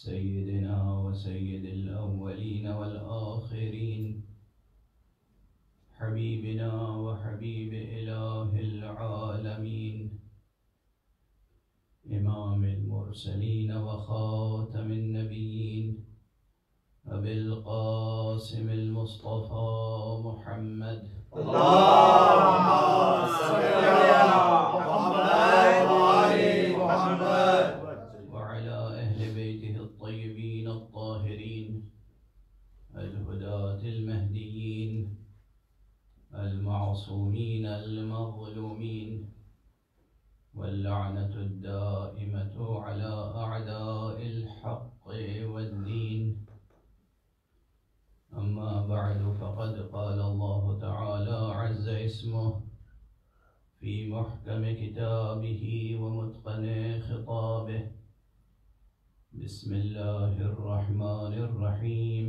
سيدنا وسيد الأولين والآخرين حبيبنا وحبيب إله العالمين إمام المرسلين وخاتم النبيين أبي القاسم المصطفى محمد اللهم صل على محمد وآل محمد وعلى أهل بيته الطيبين الطاهرين الهداة المهديين المعصومين المظلومين واللعنة الدائمة على أعداء الحق والدين. أما بعد، فقد قال الله تعالى عز اسمه في محكم كتابه ومتقن خطابه: بسم الله الرحمن الرحيم.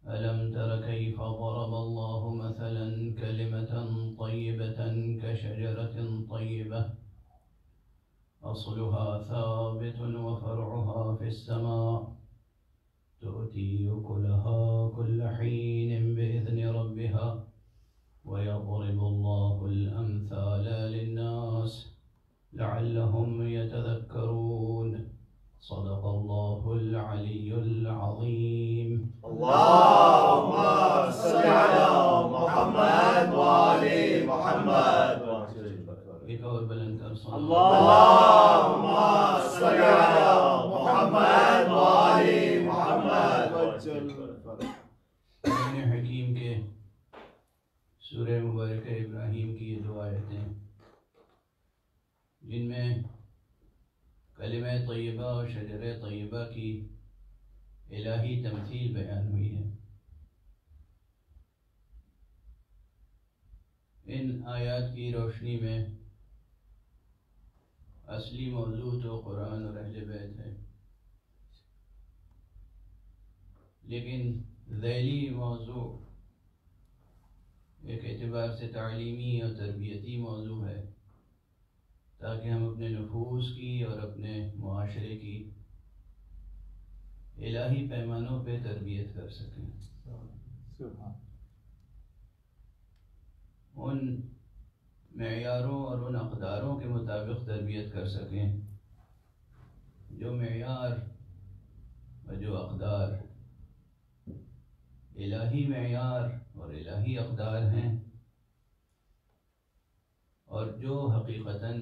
ألم تر كيف ضرب الله مثلا كلمة طيبة كشجرة طيبة أصلها ثابت وفرعها في السماء تؤتي أكلها كل حين بإذن ربها ويضرب الله الأمثال للناس لعلهم يتذكرون. صدق الله العلي العظيم. اللهم صل على محمد وآل محمد. ایک اور بلند کر صلی اللهم صل على محمد وآل محمد. قرآن حکیم کے سورہ مبارکہ ابراہیم کی یہ دو آیتیں جن میں کلمہ طیبہ اور شجرہ طیبہ کی الہی تمثیل بیان ہوئی ہے. ان آیات کی روشنی میں اصلی موضوع تو قرآن اور اہل بیت ہے، لیکن ذیلی موضوع ایک اعتبار سے تعلیمی اور تربیتی موضوع ہے تاکہ ہم اپنے نفوس کی اور اپنے معاشرے کی الہی پیمانوں پہ تربیت کر سکیں، ان معیاروں اور ان اقداروں کے مطابق تربیت کر سکیں جو معیار اور جو اقدار الہی معیار اور الہی اقدار ہیں اور جو حقیقتاً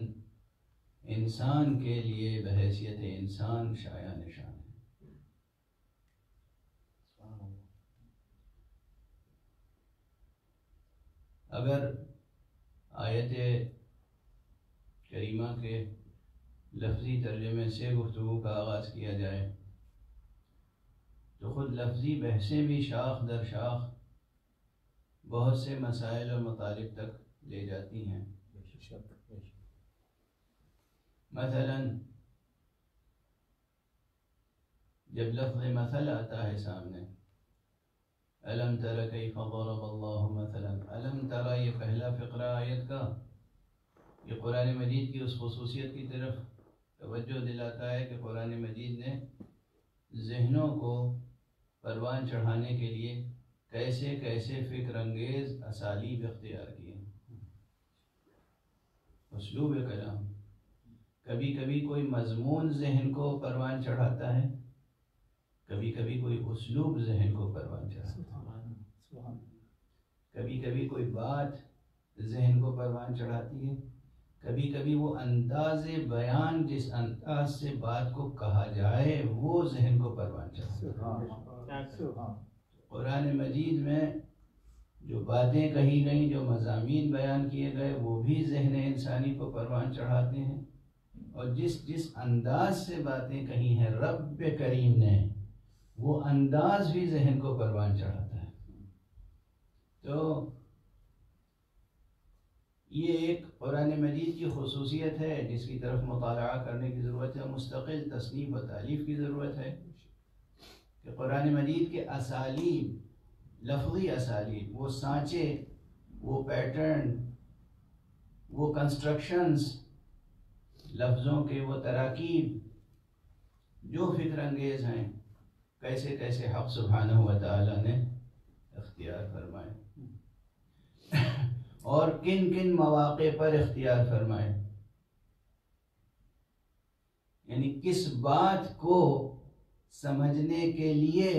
انسان کے لیے بحیثیت انسان شایع نشان ہے. اگر آیت کریمہ کے لفظی ترجمے سے گفتگو کا آغاز کیا جائے تو خود لفظی بحثیں بھی شاخ در شاخ بہت سے مسائل اور مطالب تک لے جاتی ہیں. مثلا جب لفظ مثل آتا ہے سامنے، الم تر کیف ضرب اللہ مثلا، الم تر یہ پہلا فقرہ آیت کا یہ قرآن مجید کی اس خصوصیت کی طرف توجہ دلاتا ہے کہ قرآن مجید نے ذہنوں کو پروان چڑھانے کے لیے کیسے کیسے فکر انگیز اسالیب اختیار کیے. اسلوب کلام کبھی کبھی کوئی مضمون ذہن کو پروان چڑھاتا ہے، کبھی کبھی کوئی اسلوب ذہن کو پروان چڑھاتا ہے، کبھی کبھی کوئی بات ذہن کو پروان چڑھاتی ہے، کبھی کبھی وہ انداز بیان جس انداز سے بات کو کہا جائے وہ ذہن کو پروان چڑھاتا ہے. قرآن مجید میں جو باتیں کہی گئیں، جو مضامین بیان کیے گئے، وہ بھی ذہن انسانی کو پروان چڑھاتے ہیں، اور جس انداز سے باتیں کہی ہیں رب کریم نے وہ انداز بھی ذہن کو پروان چڑھاتا ہے. تو یہ ایک قرآن مجید کی خصوصیت ہے جس کی طرف مطالعہ کرنے کی ضرورت ہے، مستقل تصنیف و تالیف کی ضرورت ہے کہ قرآن مجید کے اسالیب، لفظی اسالیب، وہ سانچے، وہ پیٹرن، وہ کنسٹرکشنز، لفظوں کے وہ تراکیب جو فکر انگیز ہیں کیسے کیسے حق سبحانہ و تعالیٰ نے اختیار فرمائے اور کن کن مواقع پر اختیار فرمائے، یعنی کس بات کو سمجھنے کے لیے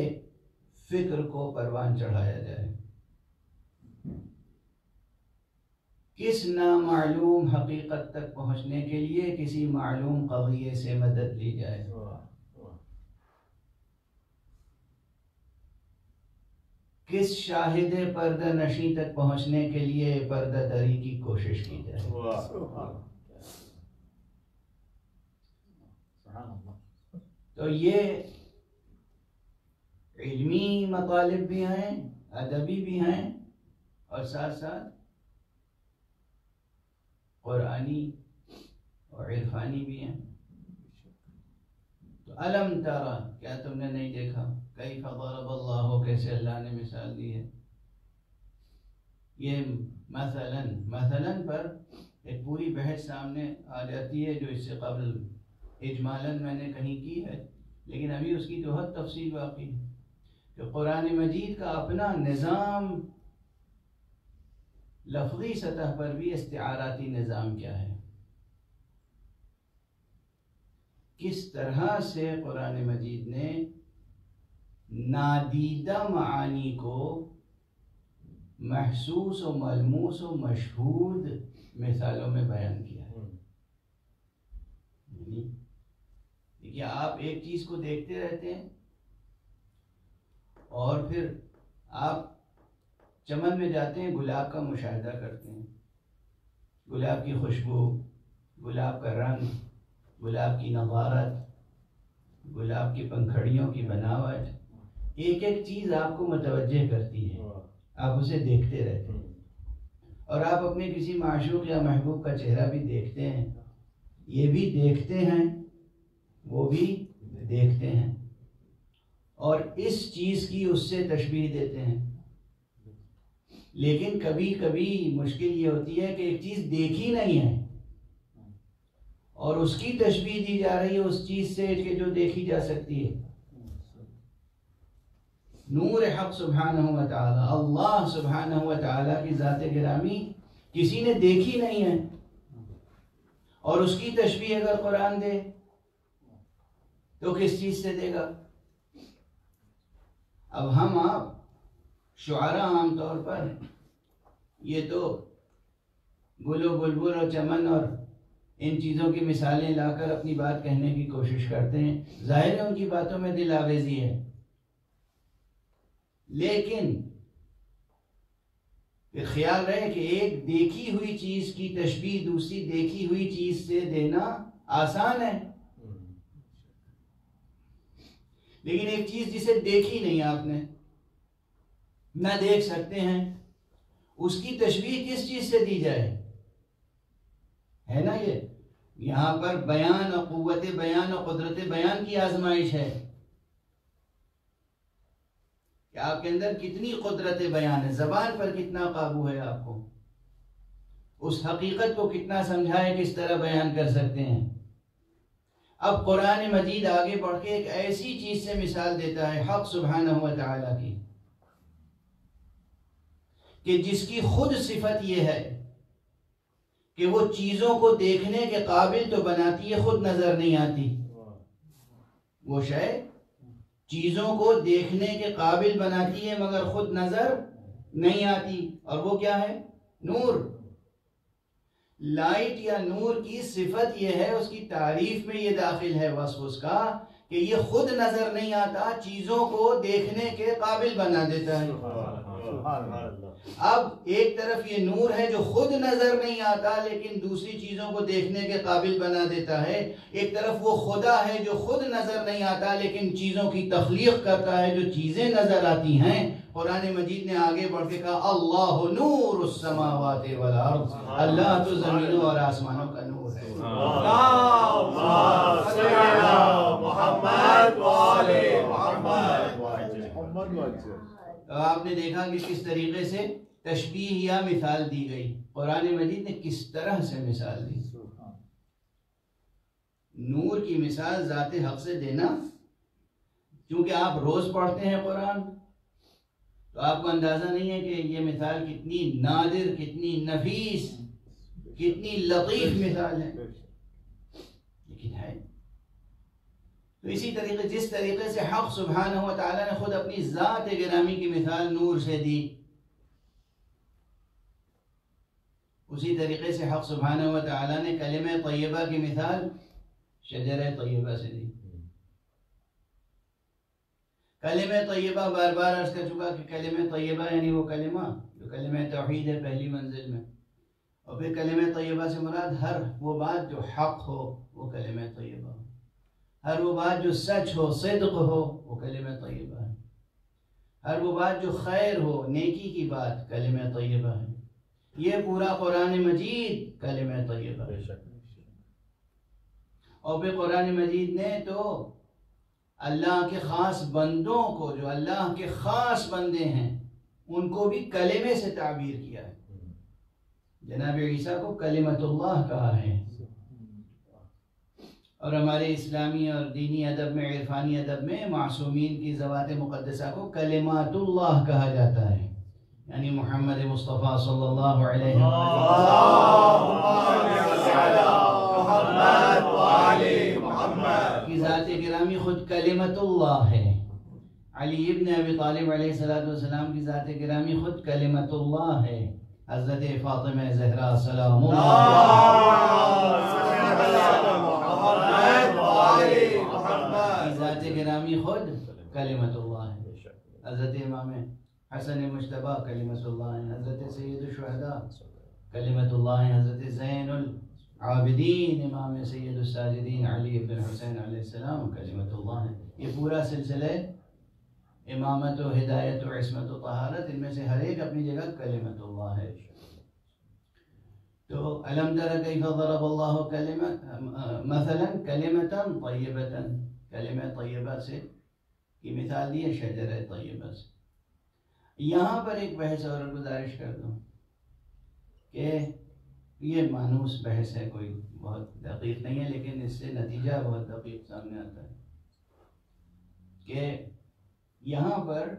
فکر کو پروان چڑھایا جائے، کس نامعلوم حقیقت تک پہنچنے کے لیے کسی معلوم قضیے سے مدد لی جائے، کس شاہد پردہ نشی تک پہنچنے کے لیے پردہ دری کی کوشش کی جائے۔ تو یہ علمی مطالب بھی ہیں، ادبی بھی ہیں، اور ساتھ ساتھ قرآنی اور عرفانی بھی ہیں۔ تو الم ترى، کیا تم نے نہیں دیکھا، کیف ضرب اللہ، کیسے اللہ نے مثال دی ہے۔ یہ مثلاً پر ایک پوری بحث سامنے آ جاتی ہے جو اس سے قبل اجمالاً میں نے کہیں کی ہے، لیکن ابھی اس کی تو حد تفصیل باقی ہے کہ قرآن مجید کا اپنا نظام لفظی سطح پر بھی استعاراتی نظام کیا ہے، کس طرح سے قرآن مجید نے نادیدہ معانی کو محسوس و ملموس و مشہود مثالوں میں بیان کیا ہے۔ دیکھیے، آپ ایک چیز کو دیکھتے رہتے ہیں اور پھر آپ چمن میں جاتے ہیں، گلاب کا مشاہدہ کرتے ہیں، گلاب کی خوشبو، گلاب کا رنگ، گلاب کی نضارت، گلاب کی پنکھڑیوں کی بناوٹ، ایک ایک چیز آپ کو متوجہ کرتی ہے، آپ اسے دیکھتے رہتے ہیں، اور آپ اپنے کسی معشوق یا محبوب کا چہرہ بھی دیکھتے ہیں، یہ بھی دیکھتے ہیں، وہ بھی دیکھتے ہیں، اور اس چیز کی اس سے تشبیہ دیتے ہیں۔ لیکن کبھی کبھی مشکل یہ ہوتی ہے کہ ایک چیز دیکھی نہیں ہے اور اس کی تشبیہ دی جا رہی ہے اس چیز سے کہ جو دیکھی جا سکتی ہے۔ نور حق سبحانہ و تعالی، اللہ سبحانہ و تعالی کی ذات گرامی کسی نے دیکھی نہیں ہے، اور اس کی تشبیہ اگر قرآن دے تو کس چیز سے دے گا؟ اب ہم آپ شعراء عام طور پر یہ تو گل و بلبل اور چمن اور ان چیزوں کی مثالیں لا کر اپنی بات کہنے کی کوشش کرتے ہیں، ظاہر ہے ان کی باتوں میں دل آویزی ہے، لیکن پھر خیال رہے کہ ایک دیکھی ہوئی چیز کی تشبیہ دوسری دیکھی ہوئی چیز سے دینا آسان ہے، لیکن ایک چیز جسے دیکھی نہیں آپ نے، نہ دیکھ سکتے ہیں، اس کی تشبیہ کس چیز سے دی جائے؟ ہے نا، یہ یہاں پر بیان اور قوت بیان اور قدرت بیان کی آزمائش ہے کہ آپ کے اندر کتنی قدرت بیان ہے، زبان پر کتنا قابو ہے، آپ کو اس حقیقت کو کتنا سمجھائے، کس طرح بیان کر سکتے ہیں۔ اب قرآن مجید آگے بڑھ کے ایک ایسی چیز سے مثال دیتا ہے حق سبحانہ و تعالی کی کہ جس کی خود صفت یہ ہے کہ وہ چیزوں کو دیکھنے کے قابل تو بناتی ہے، خود نظر نہیں آتی۔ وہ شے چیزوں کو دیکھنے کے قابل بناتی ہے مگر خود نظر نہیں آتی، اور وہ کیا ہے؟ نور۔ لائٹ یا نور کی صفت یہ ہے، اس کی تعریف میں یہ داخل ہے وصف اس کا کہ یہ خود نظر نہیں آتا، چیزوں کو دیکھنے کے قابل بنا دیتا ہے۔ اب ایک طرف یہ نور ہے جو خود نظر نہیں آتا لیکن دوسری چیزوں کو دیکھنے کے قابل بنا دیتا ہے، ایک طرف وہ خدا ہے جو خود نظر نہیں آتا لیکن چیزوں کی تخلیق کرتا ہے جو چیزیں نظر آتی ہیں۔ قرآن مجید نے آگے بڑھ کے کہا اللہ نور السماوات والارض، اللہ تو زمینوں اور آسمانوں کا نور ہے۔ اللہم صلی علی محمد وآل محمد۔ تو آپ نے دیکھا کہ کس طریقے سے تشبیہ یا مثال دی گئی، قرآن مجید نے کس طرح سے مثال دی۔ نور کی مثال ذات حق سے دینا، کیونکہ آپ روز پڑھتے ہیں قرآن تو آپ کو اندازہ نہیں ہے کہ یہ مثال کتنی نادر، کتنی نفیس، کتنی لطیف مثال ہے، لیکن ہے۔ تو اسی طریقے جس طریقے سے حق سبحانہ و تعالیٰ نے خود اپنی ذات گرامی کی مثال نور سے دی، اسی طریقے سے حق سبحانہ و تعالیٰ نے کلمہ طیبہ کی مثال شجرہ طیبہ سے دی۔ کلمہ طیبہ بار بار عرض کر چکا کہ کلمہ طیبہ یعنی وہ کلمہ جو کلمہ توحید ہے پہلی منزل میں، اور پھر کلمہ طیبہ سے مراد ہر وہ بات جو حق ہو وہ کلمہ طیبہ ہو، ہر وہ بات جو سچ ہو، صدق ہو، وہ کلمہ طیبہ ہے، ہر وہ بات جو خیر ہو، نیکی کی بات، کلمہ طیبہ ہے۔ یہ پورا قرآن مجید کلمہ طیبہ ہے۔ اور پھر قرآن مجید نے تو اللہ کے خاص بندوں کو، جو اللہ کے خاص بندے ہیں، ان کو بھی کلمے سے تعبیر کیا ہے۔ جناب عیسیٰ کو کلمۃ اللہ کہا ہے، اور ہمارے اسلامی اور دینی ادب میں، عرفانی ادب میں معصومین کی ذوات مقدسہ کو کلمات اللہ کہا جاتا ہے، یعنی محمد مصطفیٰ صلی اللہ علیہ وسلم کی ذات گرامی خود کلمت اللہ ہے۔ علی ابن ابی طالب علیہ السلام کی ذات گرامی خود کلمت اللہ ہے۔ حضرت فاطمہ زہرا سلام کی ذات گرامی خود کلمت اللہ ہے۔ حضرت امام حسن مجتبی کلمت اللہ ہے، حضرت سید الشہداء کلمت اللہ ہے، حضرت زین العابدین امام سید الساجدین علی ابن حسین علیہ السلام کلمت اللہ ہے۔ یہ پورا سلسلہ امامت و ہدایت و عصمت و طہارت، ان میں سے ہر ایک اپنی جگہ کلمت اللہ ہے۔ تو الم تر کیف ضرب اللہ مثلا کلمۃ طیبۃ، کلمہ طیبہ سے کی مثال دی ہے شجرہ طیبہ سے۔ یہاں پر ایک بحث اور گزارش کر دوں کہ یہ مانوس بحث ہے، کوئی بہت دقیق نہیں ہے، لیکن اس سے نتیجہ بہت دقیق سامنے آتا ہے کہ یہاں پر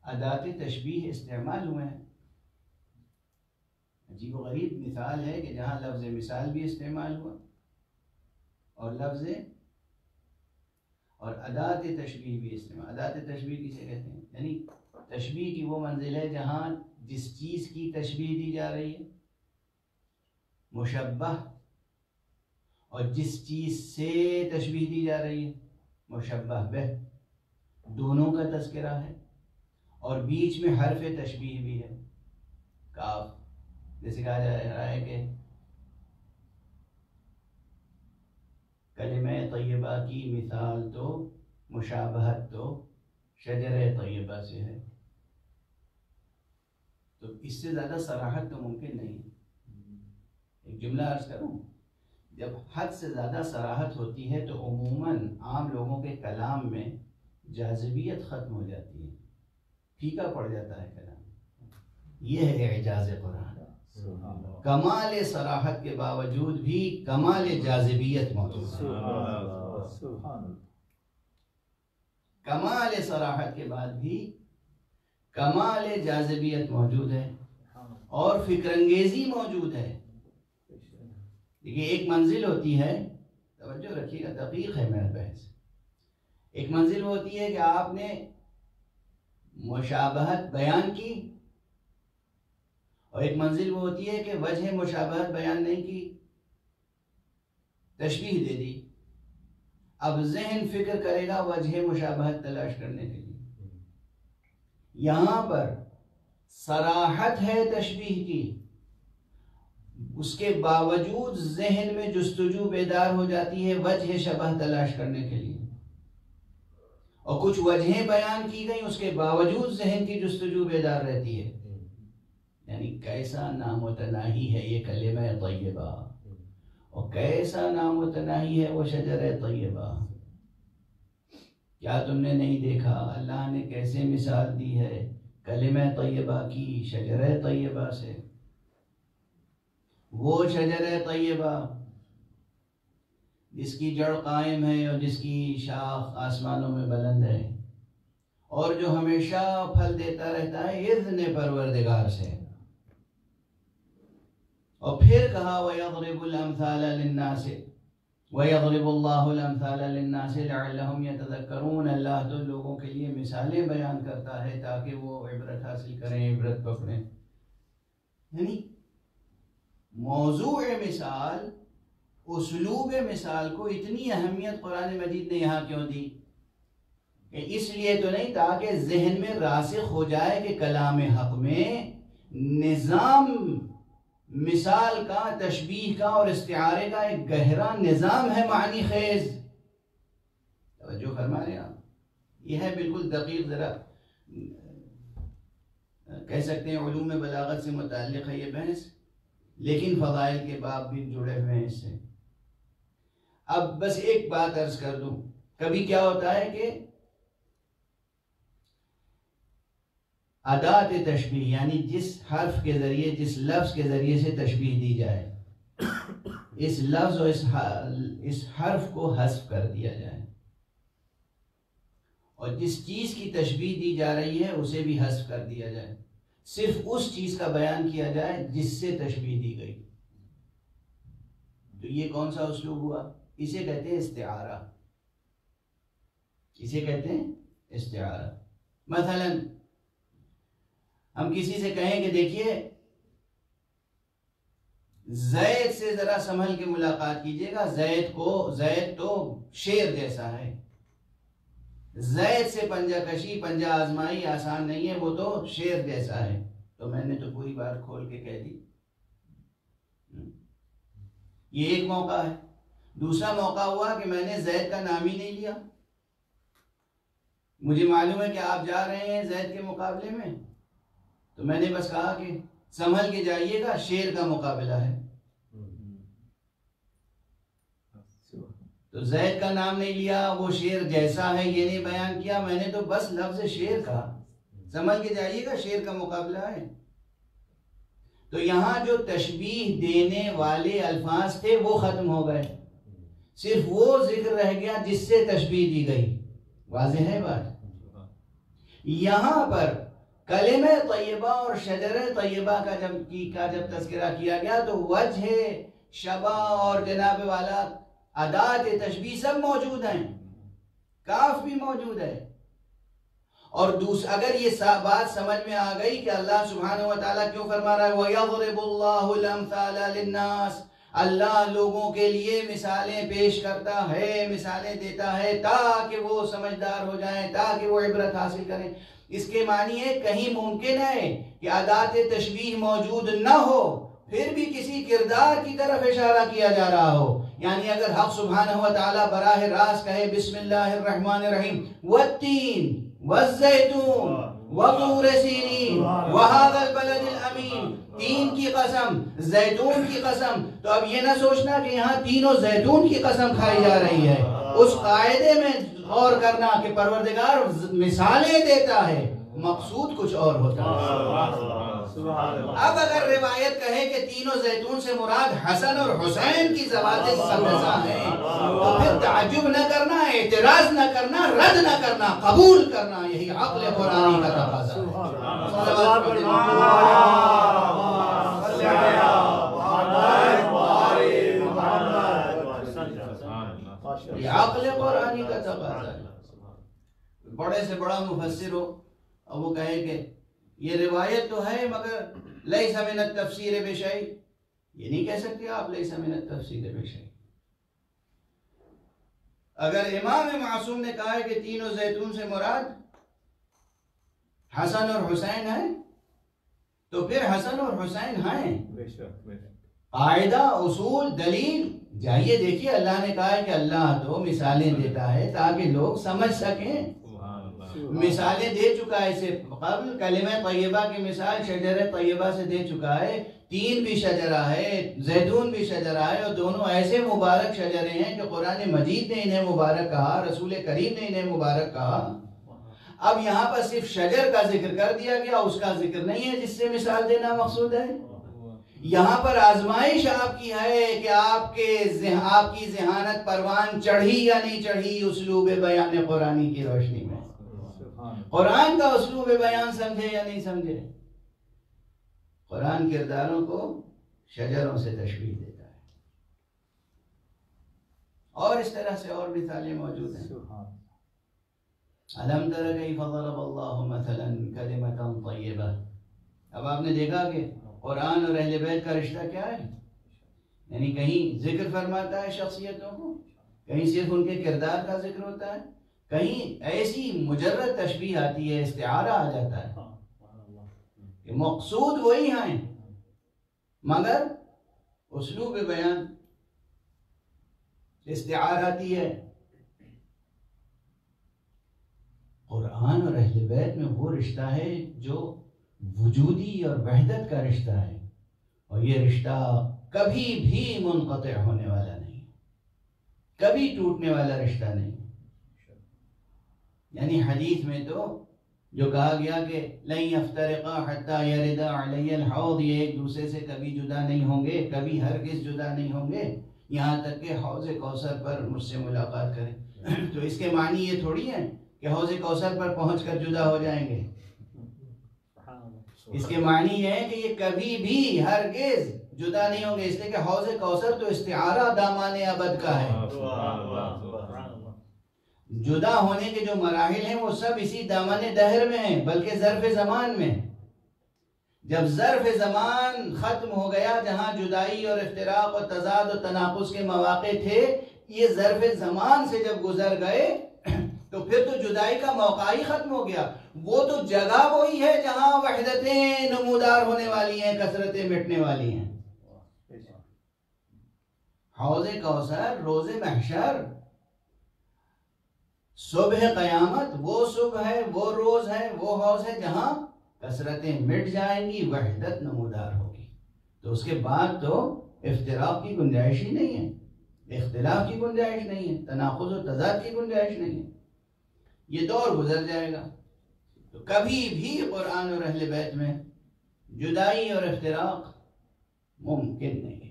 ادات تشبیہ استعمال ہوئے ہیں۔ عجیب و غریب مثال ہے کہ جہاں لفظ مثال بھی استعمال ہوا اور لفظ اور ادات تشبیہ بھی استعمال۔ ادات تشبیہ کسے کہتے ہیں؟ یعنی تشبیہ کی وہ منزل ہے جہاں جس چیز کی تشبیہ دی جا رہی ہے مشبہ، اور جس چیز سے تشبیہ دی جا رہی ہے مشبہ بہ، دونوں کا تذکرہ ہے، اور بیچ میں حرف تشبیہ بھی ہے، کاف۔ جیسے کہا جا رہا ہے کہ کلمہ طیبہ کی مثال تو مشابہت تو شجرہ طیبہ سے ہے، تو اس سے زیادہ صراحت تو ممکن نہیں ہے۔ ایک جملہ عرض کروں، جب حد سے زیادہ صراحت ہوتی ہے تو عموماً عام لوگوں کے کلام میں جاذبیت ختم ہو جاتی ہے، پھیکا پڑ جاتا ہے کلام۔ یہ ہے اعجاز قرآن، کمال صراحت کے باوجود بھی کمال جاذبیت موجود ہے، کمال صراحت کے بعد بھی کمال جاذبیت موجود ہے، اور فکر انگیزی موجود ہے۔ دیکھیے ایک منزل ہوتی ہے، توجہ رکھیے گا، دقیق ہے میرا بحث۔ ایک منزل ہوتی ہے کہ آپ نے مشابہت بیان کی، اور ایک منزل وہ ہوتی ہے کہ وجہ مشابہت بیان نہیں کی، تشبیہ دے دی۔ اب ذہن فکر کرے گا وجہ مشابہت تلاش کرنے کے لیے۔ یہاں پر صراحت ہے تشبیہ کی، اس کے باوجود ذہن میں جستجو بیدار ہو جاتی ہے وجہ شبہ تلاش کرنے کے لیے، اور کچھ وجہیں بیان کی گئی اس کے باوجود ذہن کی جستجو بیدار رہتی ہے۔ یعنی کیسا نامتناہی ہے یہ کلمہ طیبہ، اور کیسا نامتناہی ہے وہ شجرہ طیبہ۔ کیا تم نے نہیں دیکھا اللہ نے کیسے مثال دی ہے کلمہ طیبہ کی شجرہ طیبہ سے؟ وہ شجرہ طیبہ جس کی جڑ قائم ہے اور جس کی شاخ آسمانوں میں بلند ہے، اور جو ہمیشہ پھل دیتا رہتا ہے اذن پروردگار سے۔ اور پھر کہا وَيَضْرِبُ الْأَمْثَالَ لِلنَّاسِ وَيَضْرِبُ اللَّهُ الْأَمْثَالَ لِلنَّاسِ لَعَلَّهُمْ يَتَذَكَّرُونَ۔ اللہ تو لوگوں کے لیے مثالیں بیان کرتا ہے تاکہ وہ عبرت حاصل کریں، عبرت پکڑیں۔ یعنی موضوع مثال، اسلوب مثال کو اتنی اہمیت قرآن مجید نے یہاں کیوں دی؟ کہ اس لیے تو نہیں تاکہ ذہن میں راسخ ہو جائے کہ کلام حق میں نظام مثال کا، تشبیہ کا اور استعارے کا ایک گہرا نظام ہے، معنی خیز۔ توجہ فرما رہے آپ، یہ ہے بالکل دقیق، ذرا کہہ سکتے ہیں علوم بلاغت سے متعلق ہے یہ بحث، لیکن فضائل کے باب بھی جڑے ہوئے ہیں اس سے۔ اب بس ایک بات عرض کر دوں، کبھی کیا ہوتا ہے کہ ادات تشبیہ، یعنی جس حرف کے ذریعے، جس لفظ کے ذریعے سے تشبیہ دی جائے، اس لفظ اور اس حرف کو حذف کر دیا جائے، اور جس چیز کی تشبیہ دی جا رہی ہے اسے بھی حذف کر دیا جائے، صرف اس چیز کا بیان کیا جائے جس سے تشبیہ دی گئی۔ تو یہ کون سا اسلوب ہوا؟ اسے کہتے ہیں استعارہ، اسے کہتے ہیں استعارہ۔ مثلا ہم کسی سے کہیں کہ دیکھیے زید سے ذرا سنبھل کے ملاقات کیجیے گا، زید تو شیر جیسا ہے، زید سے پنجہ کشی، پنجہ آزمائی آسان نہیں ہے، وہ تو شیر جیسا ہے۔ تو میں نے تو پوری بات کھول کے کہہ دی۔ یہ ایک موقع ہے۔ دوسرا موقع ہوا کہ میں نے زید کا نام ہی نہیں لیا، مجھے معلوم ہے کہ آپ جا رہے ہیں زید کے مقابلے میں، تو میں نے بس کہا کہ سنبھل کے جائیے گا، شیر کا مقابلہ ہے۔ تو زید کا نام نہیں لیا، وہ شیر جیسا ہے یہ نہیں بیان کیا، میں نے تو بس لفظ شیر کہا، سنبھل کے جائیے گا، شیر کا مقابلہ ہے۔ تو یہاں جو تشبیہ دینے والے الفاظ تھے وہ ختم ہو گئے، صرف وہ ذکر رہ گیا جس سے تشبیہ دی گئی۔ واضح ہے بات؟ یہاں پر کلمہ طیبہ اور شجر طیبہ کا جب تذکرہ کیا گیا تو وجہ شبہ اور جناب والا ادات تشبیہ سب موجود ہیں، کاف بھی موجود ہے۔ اور اگر یہ بات سمجھ میں آ گئی کہ اللہ سبحانہ وتعالیٰ کیوں فرما رہا ہے وَيَضْرِبُ اللَّهُ الْأَمْثَالَ لِلنَّاسِ، اللہ لوگوں کے لیے مثالیں پیش کرتا ہے، مثالیں دیتا ہے تاکہ وہ سمجھدار ہو جائیں، تاکہ وہ عبرت حاصل کریں۔ اس کے معنی ہے کہیں ممکن ہے کہ ادات تشبیہ موجود نہ ہو پھر بھی کسی کردار کی طرف اشارہ کیا جا رہا ہو، یعنی اگر حق سبحانہ وتعالیٰ براہ راست کہے بسم اللہ الرحمن الرحیم والتین والزیتون وطور سینین وہذا البلد الامین، تین کی قسم، زیتون کی قسم، تو اب یہ نہ سوچنا کہ یہاں تینوں زیتون کی قسم کھائی جا رہی ہے، اس قاعدے میں غور کرنا کہ پروردگار مثالیں دیتا ہے، مقصود کچھ اور ہوتا ہے۔ اب اگر روایت کہے کہ تینوں زیتون سے مراد حسن اور حسین کی ذوات مقدسہ ہیں تو پھر تعجب نہ کرنا، اعتراض نہ کرنا، رد نہ کرنا، قبول کرنا، یہی عقل قرآنی کا تقاضا ہے۔ یہ عقل قرآنی کا تقاضا ہے۔ بڑے سے بڑا مفسر ہو اور وہ کہے کہ یہ روایت تو ہے مگر لیس من التفسیر بشیء، یہ نہیں کہہ سکتے آپ لیس من التفسیر بشیء۔ اگر امام معصوم نے کہا ہے کہ تینوں زیتون سے مراد حسن اور حسین ہیں تو پھر حسن اور حسین ہیں، قاعدہ، اصول، دلیل جائیے دیکھیے۔ اللہ نے کہا ہے کہ اللہ تو مثالیں دیتا ہے تاکہ لوگ سمجھ سکیں، مثالیں دے چکا ہے، اس سے قبل کلمہ طیبہ کی مثال شجر طیبہ سے دے چکا ہے، تین بھی شجرہ ہے، زیتون بھی شجرہ ہے، اور دونوں ایسے مبارک شجرے ہیں کہ قرآن مجید نے انہیں مبارک کہا، رسول کریم نے انہیں مبارک کہا۔ اب یہاں پر صرف شجر کا ذکر کر دیا گیا، اس کا ذکر نہیں ہے جس سے مثال دینا مقصود ہے۔ یہاں پر آزمائش آپ کی ہے کہ آپ کی ذہانت پروان چڑھی یا نہیں چڑھی اسلوب بیان قرآنی کی روشنی میں. قرآن کا اسلوب بیان سمجھے یا نہیں سمجھے. قرآن کرداروں کو شجروں سے تشبیہ دیتا ہے، اور اس طرح سے اور مثالیں موجود ہیں. الم تر کیف ضرب اللہ مثلا کلمۃ طیبہ. اب آپ نے دیکھا کہ قرآن اور اہل بیت کا رشتہ کیا ہے، یعنی کہیں ذکر فرماتا ہے شخصیتوں کو، کہیں صرف ان کے کردار کا ذکر ہوتا ہے، کہیں ایسی مجرد تشبیہ آتی ہے، استعارہ آ جاتا ہے کہ مقصود وہی ہیں مگر اسلوب بیان استعارہ آتی ہے. قرآن اور اہل بیت میں وہ رشتہ ہے جو وجودی اور وحدت کا رشتہ ہے، اور یہ رشتہ کبھی بھی منقطع ہونے والا نہیں، کبھی ٹوٹنے والا رشتہ نہیں. یعنی حدیث میں تو جو کہا گیا کہ لن یفترقا حتی یردا علی الحوض، یہ ایک دوسرے سے کبھی جدا نہیں ہوں گے، کبھی ہرگز جدا نہیں ہوں گے، یہاں تک کہ حوض کوثر پر مجھ سے ملاقات کریں. تو اس کے معنی یہ تھوڑی ہے کہ حوض کوثر پر پہنچ کر جدا ہو جائیں گے. اس کے معنی یہ ہے کہ یہ کبھی بھی ہرگز جدا نہیں ہوں گے، اس لیے کہ حوض کوثر تو استعارہ دامان ابد کا ہے. جدا ہونے کے جو مراحل ہیں وہ سب اسی دامن دہر میں ہیں، بلکہ ظرف زمان میں. جب ظرف زمان ختم ہو گیا، جہاں جدائی اور افتراق اور تضاد و تناقض کے مواقع تھے، یہ ظرف زمان سے جب گزر گئے تو پھر تو جدائی کا موقع ہی ختم ہو گیا. وہ تو جگہ وہی ہے جہاں وحدتیں نمودار ہونے والی ہیں، کثرتیں مٹنے والی ہیں. حوض کوثر، روز محشر، صبح قیامت، وہ صبح ہے، وہ روز ہے، وہ حوض ہے جہاں کثرتیں مٹ جائیں گی، وحدت نمودار ہوگی. تو اس کے بعد تو افتراق کی گنجائش ہی نہیں ہے، اختلاف کی گنجائش نہیں ہے، تناقض و تضاد کی گنجائش نہیں ہے. یہ دور گزر جائے گا. تو کبھی بھی قرآن اور اہل بیت میں جدائی اور افتراق ممکن نہیں ہے.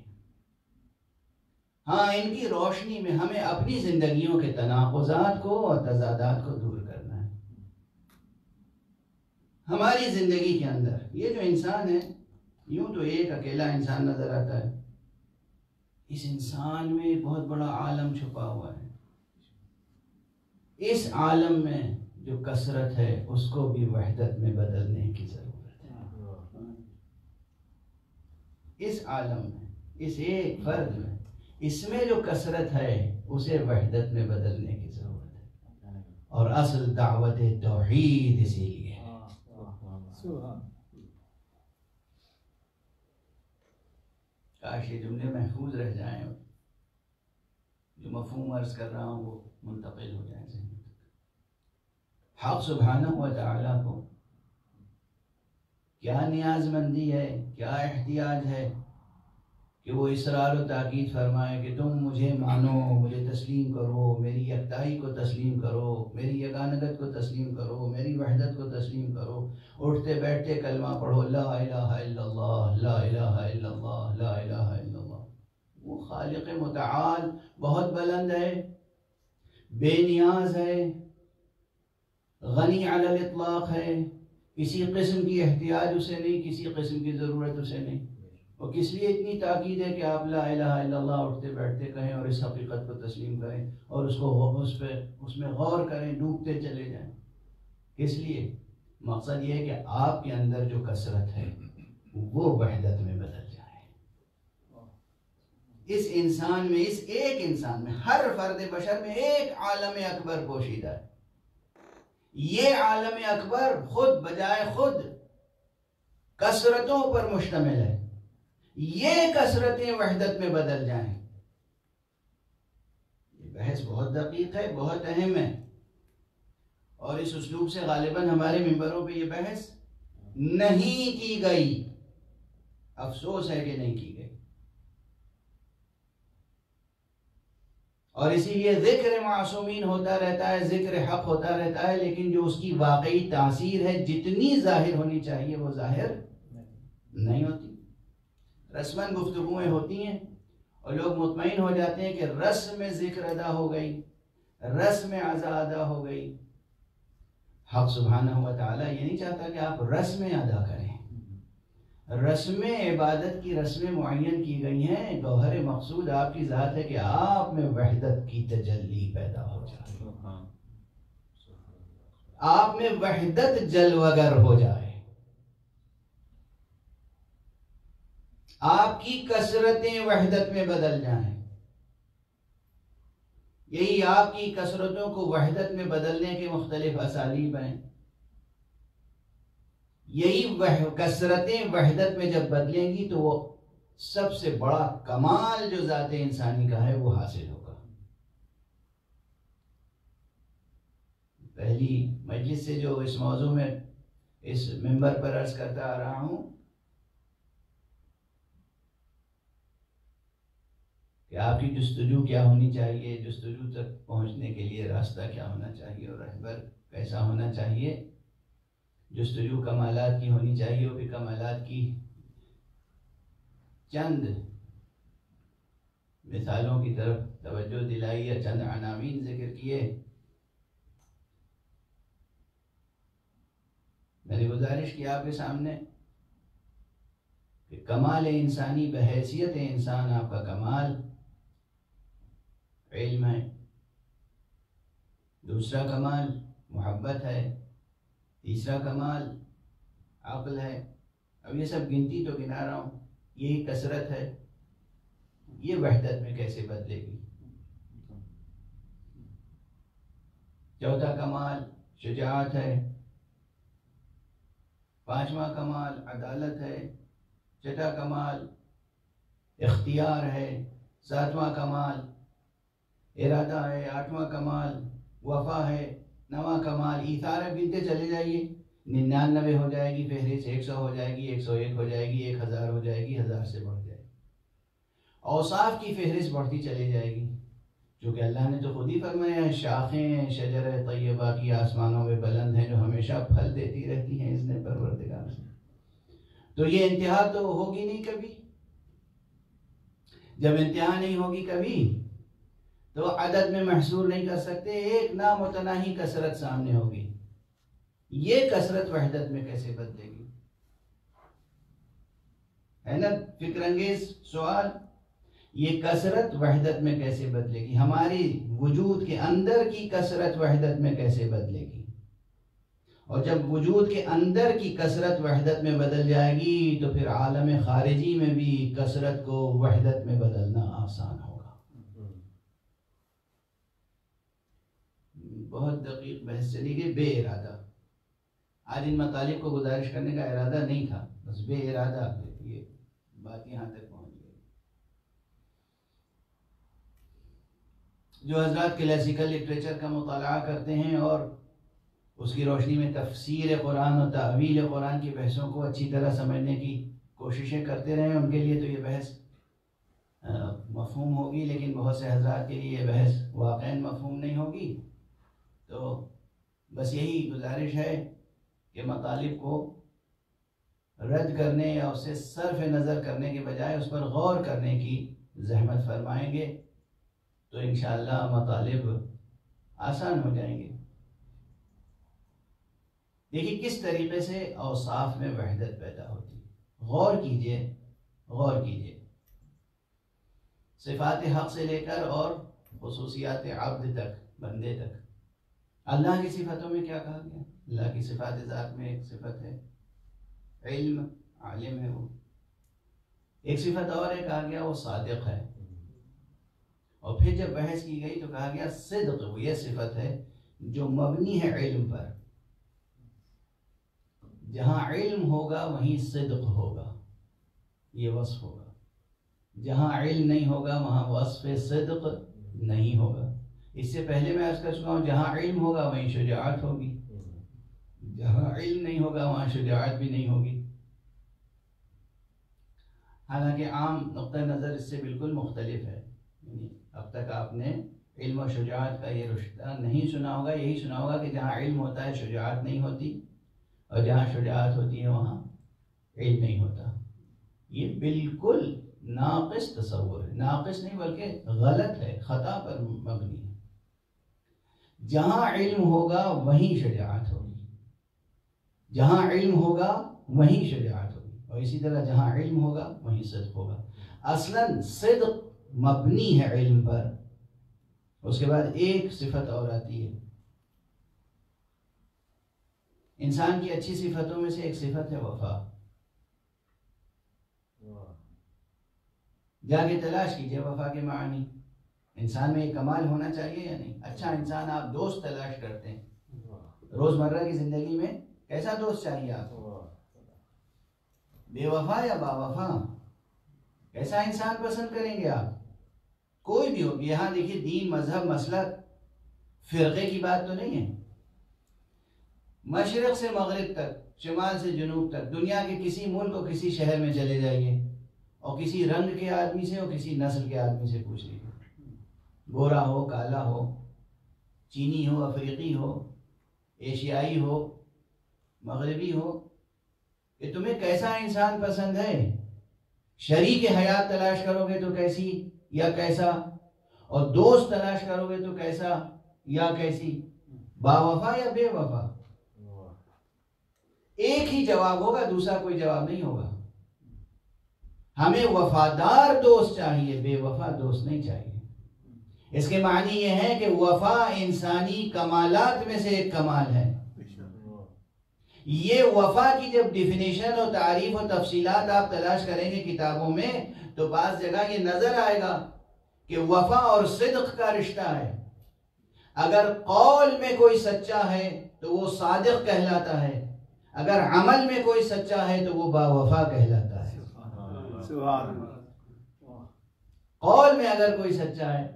ہاں، ان کی روشنی میں ہمیں اپنی زندگیوں کے تناقضات کو اور تضادات کو دور کرنا ہے. ہماری زندگی کے اندر یہ جو انسان ہے، یوں تو ایک اکیلا انسان نظر آتا ہے، اس انسان میں ایک بہت بڑا عالم چھپا ہوا ہے. اس عالم میں جو کثرت ہے اس کو بھی وحدت میں بدلنے کی ضرورت ہے. اس عالم میں، اس ایک فرد میں، اس میں جو کثرت ہے اسے وحدت میں بدلنے کی ضرورت ہے. اور اصل دعوت توحید اسی لیے ہے. کاش یہ جملے محفوظ رہ جائیں، جو مفہوم عرض کر رہا ہوں وہ منتقل ہو جائیں ذہن تک. حق سبحانہ و تعالیٰ کو کیا نیاز مندی ہے، کیا احتیاج ہے کہ وہ اصرار و تاکید فرمائے کہ تم مجھے مانو، مجھے تسلیم کرو، میری یکتائی کو تسلیم کرو، میری یگانگت کو تسلیم کرو، میری وحدت کو تسلیم کرو. اٹھتے بیٹھتے کلمہ پڑھو، لا الہ الا اللہ، لا الہ الا اللہ، لا الہ الا اللہ. وہ خالق متعال بہت بلند ہے، بے نیاز ہے، غنی علی الاطلاق ہے، کسی قسم کی احتیاج اسے نہیں، کسی قسم کی ضرورت اسے نہیں. اور کس لیے اتنی تاکید ہے کہ آپ لا الہ الا اللہ اٹھتے بیٹھتے کہیں اور اس حقیقت کو تسلیم کریں اور اس میں غور کریں، ڈوبتے چلے جائیں. کس لیے؟ مقصد یہ ہے کہ آپ کے اندر جو کثرت ہے وہ وحدت میں بدل جائے. اس انسان میں، اس ایک انسان میں، ہر فرد بشر میں ایک عالم اکبر پوشیدہ ہے. یہ عالم اکبر خود بجائے خود کثرتوں پر مشتمل ہے. یہ کثرتیں وحدت میں بدل جائیں. یہ بحث بہت دقیق ہے، بہت اہم ہے، اور اس اسلوب سے غالباً ہمارے ممبروں پہ یہ بحث نہیں کی گئی. افسوس ہے کہ نہیں کی گئی. اور اسی لیے ذکر معصومین ہوتا رہتا ہے، ذکر حق ہوتا رہتا ہے، لیکن جو اس کی واقعی تاثیر ہے جتنی ظاہر ہونی چاہیے وہ ظاہر نہیں ہوتی. رسماً گفتگویں ہوتی ہیں اور لوگ مطمئن ہو جاتے ہیں کہ رسم میں ذکر ادا ہو گئی، رسم میں عزا ادا ہو گئی۔ حق سبحانہ و تعالیٰ یہ نہیں چاہتا کہ آپ رسمیں ادا کریں۔ رسمیں عبادت کی رسمیں معین کی گئی ہیں، گوہر مقصود آپ کی ذات ہے کہ آپ میں وحدت کی تجلی پیدا ہو جائے، آپ میں وحدت جلوگر ہو جائے، آپ کی کثرتیں وحدت میں بدل جائیں۔ یہی آپ کی کثرتوں کو وحدت میں بدلنے کے مختلف اسالیب ہیں۔ یہی کثرتیں وحدت میں جب بدلیں گی تو وہ سب سے بڑا کمال جو ذات انسانی کا ہے وہ حاصل ہوگا۔ پہلی مجلس سے جو اس موضوع میں اس منبر پر عرض کرتا آ رہا ہوں کہ آپ کی جستجو کیا ہونی چاہیے، جستجو تک پہنچنے کے لیے راستہ کیا ہونا چاہیے اور رہبر کیسا ہونا چاہیے۔ جستجو کمالات کی ہونی چاہیے اور پھر کمالات کی چند مثالوں کی طرف توجہ دلائی یا چند عناوین ذکر کیے۔ میں نے گزارش کی آپ کے سامنے کہ کمال انسانی بحیثیت انسان آپ کا کمال علم ہے، دوسرا کمال محبت ہے، تیسرا کمال عقل ہے۔ اب یہ سب گنتی تو گنا رہا ہوں، یہی کثرت ہے، یہ وحدت میں کیسے بدلے گی؟ چوتھا کمال شجاعت ہے، پانچواں کمال عدالت ہے، چھٹا کمال اختیار ہے، ساتواں کمال ارادہ ہے، آٹھواں کمال وفا ہے، نواں کمال ایثار۔ گنتے چلے جائیے، 99 ہو جائے گی فہرست، 100 ہو جائے گی، 101 ہو جائے گی، 1000 ہو جائے گی، 1000 سے بڑھ جائے گی۔ اوصاف کی فہرست بڑھتی چلی جائے گی، چونکہ اللہ نے تو خود ہی فرمایا ہے شاخیں شجر طیبہ کی آسمانوں میں بلند ہیں جو ہمیشہ پھل دیتی رہتی ہیں اذن پروردگار سے۔ تو یہ انتہا تو ہوگی نہیں کبھی۔ جب انتہا نہیں ہوگی کبھی تو عدد میں محصور نہیں کر سکتے، ایک نامتناہی کثرت سامنے ہوگی۔ یہ کثرت وحدت میں کیسے بدلے گی؟ ہے نا فکر انگیز سوال؟ یہ کثرت وحدت میں کیسے بدلے گی؟ ہماری وجود کے اندر کی کثرت وحدت میں کیسے بدلے گی؟ اور جب وجود کے اندر کی کثرت وحدت میں بدل جائے گی تو پھر عالم خارجی میں بھی کثرت کو وحدت میں بدلنا آسان ہوگا۔ بہت دقیق بحث چلی گئی۔ بے ارادہ، آج ان مطالب کو گزارش کرنے کا ارادہ نہیں تھا، بس بے ارادہ یہ بات یہاں تک پہنچ گئی۔ جو حضرات کلاسیکل لٹریچر کا مطالعہ کرتے ہیں اور اس کی روشنی میں تفسیر قرآن اور تعویل قرآن کی بحثوں کو اچھی طرح سمجھنے کی کوششیں کرتے رہے، ان کے لیے تو یہ بحث مفہوم ہوگی، لیکن بہت سے حضرات کے لیے یہ بحث واقعاً مفہوم نہیں ہوگی۔ تو بس یہی گزارش ہے کہ مطالب کو رد کرنے یا اسے صرف نظر کرنے کے بجائے اس پر غور کرنے کی زحمت فرمائیں گے تو انشاءاللہ مطالب آسان ہو جائیں گے۔ دیکھیے کس طریقے سے اوصاف میں وحدت پیدا ہوتی ہے، غور کیجئے، غور کیجئے۔ صفات حق سے لے کر اور خصوصیات عبد تک، بندے تک۔ اللہ کی صفتوں میں کیا کہا گیا؟ اللہ کی صفات ذات میں ایک صفت ہے علم، عالم ہے وہ۔ ایک صفت اور ہے، کہا گیا وہ صادق ہے۔ اور پھر جب بحث کی گئی تو کہا گیا صدق، وہ یہ صفت ہے جو مبنی ہے علم پر۔ جہاں علم ہوگا وہیں صدق ہوگا، یہ وصف ہوگا۔ جہاں علم نہیں ہوگا وہاں وصف صدق نہیں ہوگا۔ اس سے پہلے میں عرض کر چکا ہوں جہاں علم ہوگا وہیں شجاعت ہوگی، جہاں علم نہیں ہوگا وہاں شجاعت بھی نہیں ہوگی۔ حالانکہ عام نقطہ نظر اس سے بالکل مختلف ہے، یعنی اب تک آپ نے علم و شجاعت کا یہ رشتہ نہیں سنا ہوگا، یہی سنا ہوگا کہ جہاں علم ہوتا ہے شجاعت نہیں ہوتی، اور جہاں شجاعت ہوتی ہے وہاں علم نہیں ہوتا۔ یہ بالکل ناقص تصور ہے، ناقص نہیں بلکہ غلط ہے، خطا پر مبنی ہے۔ جہاں علم ہوگا وہیں شجاعت ہوگی، جہاں علم ہوگا وہیں شجاعت ہوگی، اور اسی طرح جہاں علم ہوگا وہیں صدق ہوگا۔ اصلاً صدق مبنی ہے علم پر، اس کے بعد ایک صفت اور آتی ہے۔ انسان کی اچھی صفتوں میں سے ایک صفت ہے وفا۔ جا کے تلاش کیجئے وفا کے معنی، انسان میں یہ کمال ہونا چاہیے یا نہیں؟ اچھا انسان، آپ دوست تلاش کرتے ہیں روزمرہ کی زندگی میں، کیسا دوست چاہیے آپ کو؟ بے وفا یا با وفا؟ کیسا انسان پسند کریں گے آپ؟ کوئی بھی ہو، یہاں دیکھیے دین، مذہب، مسلک، فرقے کی بات تو نہیں ہے۔ مشرق سے مغرب تک، شمال سے جنوب تک، دنیا کے کسی ملک اور کسی شہر میں چلے جائیے اور کسی رنگ کے آدمی سے اور کسی نسل کے آدمی سے پوچھ لیجیے، گورا ہو، کالا ہو، چینی ہو، افریقی ہو، ایشیائی ہو، مغربی ہو، کہ تمہیں کیسا انسان پسند ہے؟ شریک حیات تلاش کرو گے تو کیسی یا کیسا، اور دوست تلاش کرو گے تو کیسا یا کیسی، با وفا یا بے وفا؟ ایک ہی جواب ہوگا، دوسرا کوئی جواب نہیں ہوگا۔ ہمیں وفادار دوست چاہیے، بے وفا دوست نہیں چاہیے۔ اس کے معنی یہ ہے کہ وفا انسانی کمالات میں سے ایک کمال ہے۔ یہ وفا کی جب ڈیفینیشن اور تعریف و تفصیلات آپ تلاش کریں گے کتابوں میں تو بعض جگہ یہ نظر آئے گا کہ وفا اور صدق کا رشتہ ہے۔ اگر قول میں کوئی سچا ہے تو وہ صادق کہلاتا ہے، اگر عمل میں کوئی سچا ہے تو وہ با وفا کہلاتا ہے۔ قول میں اگر کوئی سچا ہے،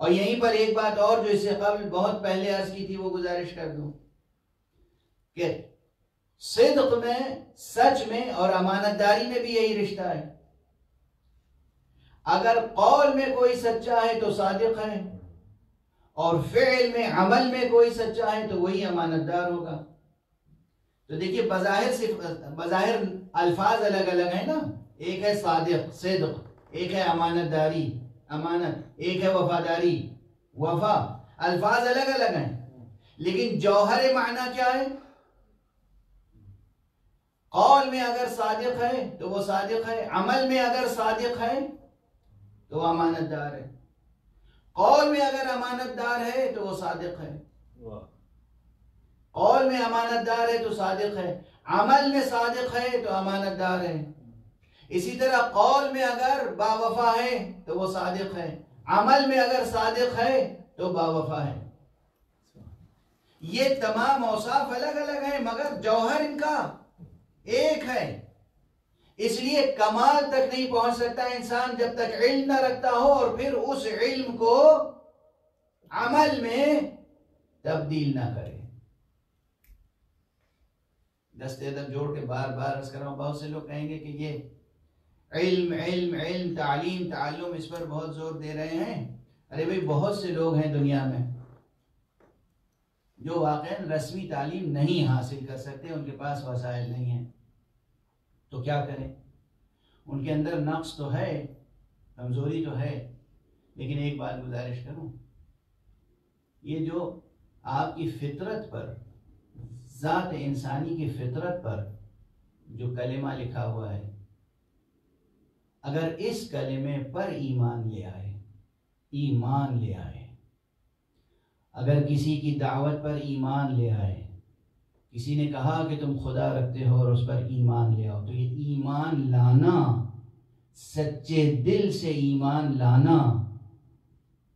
اور یہیں پر ایک بات اور جو اس سے قبل بہت پہلے عرض کی تھی وہ گزارش کر دوں کہ صدق میں، سچ میں اور امانت داری میں بھی یہی رشتہ ہے۔ اگر قول میں کوئی سچا ہے تو صادق ہے، اور فعل میں، عمل میں کوئی سچا ہے تو وہی امانت دار ہوگا۔ تو دیکھیے بظاہر الفاظ الگ الگ ہیں نا، ایک ہے صادق، صدق، ایک ہے امانت داری، امانت، ایک ہے وفاداری، وفا، الفاظ الگ الگ ہیں لیکن جوہر معنی کیا ہے؟ قول میں اگر صادق ہے تو وہ صادق ہے، عمل میں اگر صادق ہے تو وہ امانت دار ہے، قول میں اگر امانت دار ہے تو وہ صادق ہے، قول میں امانت دار ہے تو صادق ہے، عمل میں صادق ہے تو امانت دار ہے۔ اسی طرح قول میں اگر با وفا ہے تو وہ صادق ہے، عمل میں اگر صادق ہے تو با وفا ہے۔ یہ تمام اوصاف الگ الگ ہیں مگر جوہر ان کا ایک ہے۔ اس لیے کمال تک نہیں پہنچ سکتا انسان جب تک علم نہ رکھتا ہو اور پھر اس علم کو عمل میں تبدیل نہ کرے۔ دستے ادب جوڑ کے بار بار عرض کر رہا ہوں، بہت سے لوگ کہیں گے کہ یہ علم علم علم، تعلیم تعلم، اس پر بہت زور دے رہے ہیں۔ ارے بھئی بہت سے لوگ ہیں دنیا میں جو واقعاً رسمی تعلیم نہیں حاصل کر سکتے، ان کے پاس وسائل نہیں ہیں، تو کیا کریں؟ ان کے اندر نقص تو ہے، کمزوری تو ہے، لیکن ایک بات گزارش کروں، یہ جو آپ کی فطرت پر، ذات انسانی کی فطرت پر جو کلمہ لکھا ہوا ہے، اگر اس کلمے پر ایمان لے آئے، ایمان لے آئے، اگر کسی کی دعوت پر ایمان لے آئے، کسی نے کہا کہ تم خدا رکھتے ہو اور اس پر ایمان لے آؤ، تو یہ ایمان لانا، سچے دل سے ایمان لانا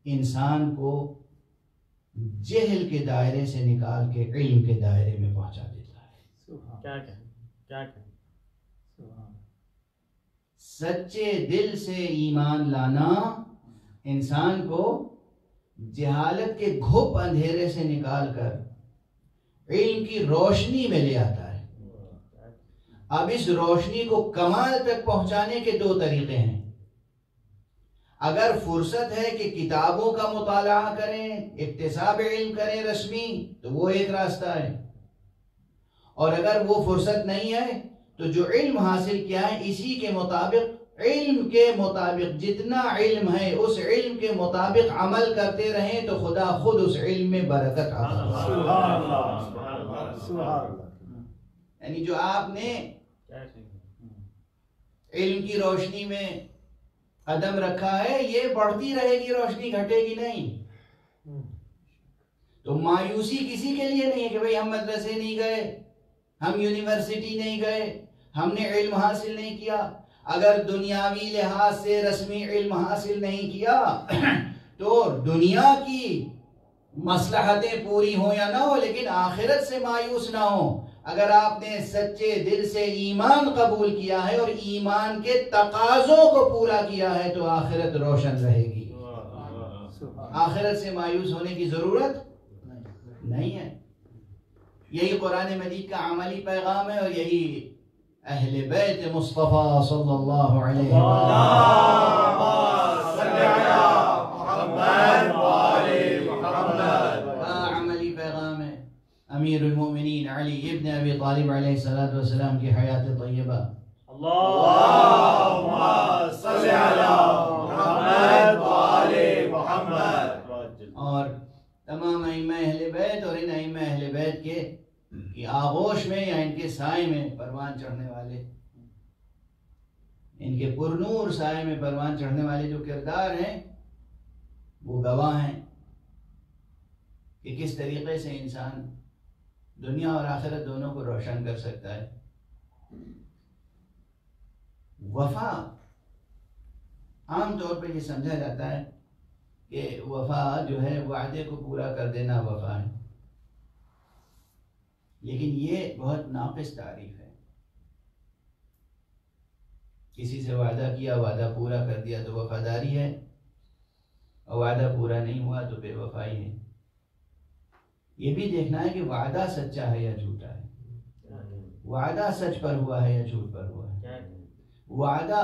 انسان کو جہل کے دائرے سے نکال کے علم کے دائرے میں پہنچا دیتا ہے۔ کیا سچے دل سے ایمان لانا انسان کو جہالت کے گھپ اندھیرے سے نکال کر علم کی روشنی میں لے آتا ہے۔ اب اس روشنی کو کمال تک پہنچانے کے دو طریقے ہیں۔ اگر فرصت ہے کہ کتابوں کا مطالعہ کریں، اکتساب علم کریں رسمی، تو وہ ایک راستہ ہے، اور اگر وہ فرصت نہیں ہے تو جو علم حاصل کیا ہے اسی کے مطابق، علم کے مطابق جتنا علم ہے اس علم کے مطابق عمل کرتے رہیں تو خدا خود اس علم میں برکت عطا فرمائے۔ یعنی جو آپ نے علم کی روشنی میں قدم رکھا ہے یہ بڑھتی رہے گی، روشنی گھٹے گی نہیں۔ تو مایوسی کسی کے لیے نہیں ہے کہ بھئی ہم مدرسے نہیں گئے، ہم یونیورسٹی نہیں گئے، ہم نے علم حاصل نہیں کیا۔ اگر دنیاوی لحاظ سے رسمی علم حاصل نہیں کیا تو دنیا کی مصلحتیں پوری ہوں یا نہ ہو لیکن آخرت سے مایوس نہ ہو۔ اگر آپ نے سچے دل سے ایمان قبول کیا ہے اور ایمان کے تقاضوں کو پورا کیا ہے تو آخرت روشن رہے گی، آخرت سے مایوس ہونے کی ضرورت نہیں ہے۔ یہی قرآن مجید کا عملی پیغام ہے اور یہی اہل بیت مصطفیٰ صلی اللہ علیہ کا عملی پیغام ہے۔ امیر المومنین علی ابن ابی طالب علیہ السلام کی حیات طیبہ، اللہم صلی علی محمد وآل محمد، اور تمام ائمہ اہل بیت اور ان ائمہ اہل بیت کے کی آغوش میں یا ان کے سائے میں پروان چڑھنے والے، ان کے پرنور سائے میں پروان چڑھنے والے جو کردار ہیں وہ گواہ ہیں کہ کس طریقے سے انسان دنیا اور آخرت دونوں کو روشن کر سکتا ہے۔ وفا عام طور پہ یہ سمجھا جاتا ہے کہ وفا جو ہے وعدے کو پورا کر دینا وفا ہے، لیکن یہ بہت ناقص تعریف ہے۔ کسی سے وعدہ کیا، وعدہ پورا کر دیا تو وفاداری ہے، اور وعدہ پورا نہیں ہوا تو بے وفائی ہے۔ یہ بھی دیکھنا ہے کہ وعدہ سچا ہے یا جھوٹا ہے، وعدہ سچ پر ہوا ہے یا جھوٹ پر ہوا ہے، وعدہ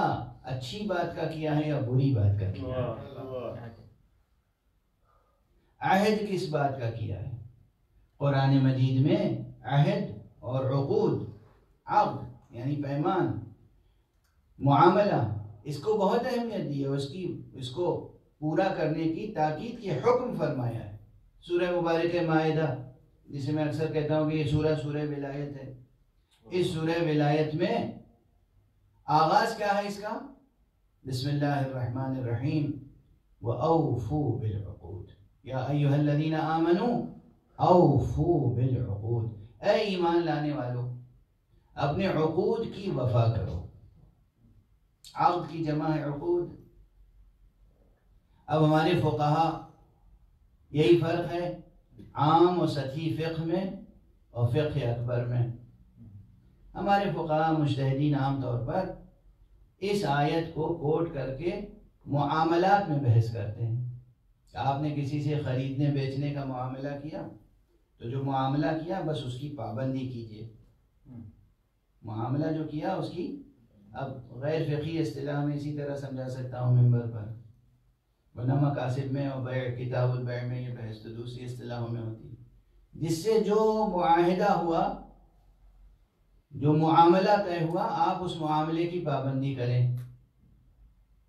اچھی بات کا کیا ہے یا بری بات کا کیا ہے، عہد کس بات کا کیا ہے۔ قرآن مجید میں عہد اور عقود، عقد یعنی پیمان، معاملہ، اس کو بہت اہمیت دی ہے، اس کو پورا کرنے کی تاکید کی حکم فرمایا ہے۔ سورہ مبارک مائدہ، جسے میں اکثر کہتا ہوں کہ یہ سورہ ولایت ہے، اس سورہ ولایت میں آغاز کیا ہے اس کا؟ بسم اللہ الرحمن الرحیم، وَأَوْفُوا بِالْعُقُودِ یا ایھا الذین آمنوا اوفوا بالعقود، اے ایمان لانے والو اپنے عقود کی وفا کرو۔ عقد کی جمع ہے عقود۔ اب ہمارے فقہا، یہی فرق ہے عام و سطحی فقہ میں اور فقہ اکبر میں۔ ہمارے فقہا مجتہدین عام طور پر اس آیت کو کوٹ کر کے معاملات میں بحث کرتے ہیں کہ آپ نے کسی سے خریدنے بیچنے کا معاملہ کیا تو جو معاملہ کیا بس اس کی پابندی کیجیے، معاملہ جو کیا اس کی، اب غیر فقہی اصطلاح میں اسی طرح سمجھا سکتا ہوں ممبر پر، ورنہ مقاصد میں اور بیع، کتاب البیع میں یہ بحث تو دوسری اصطلاحوں میں ہوتی ہے۔ جس سے جو معاہدہ ہوا، جو معاملہ طے ہوا، آپ اس معاملے کی پابندی کریں۔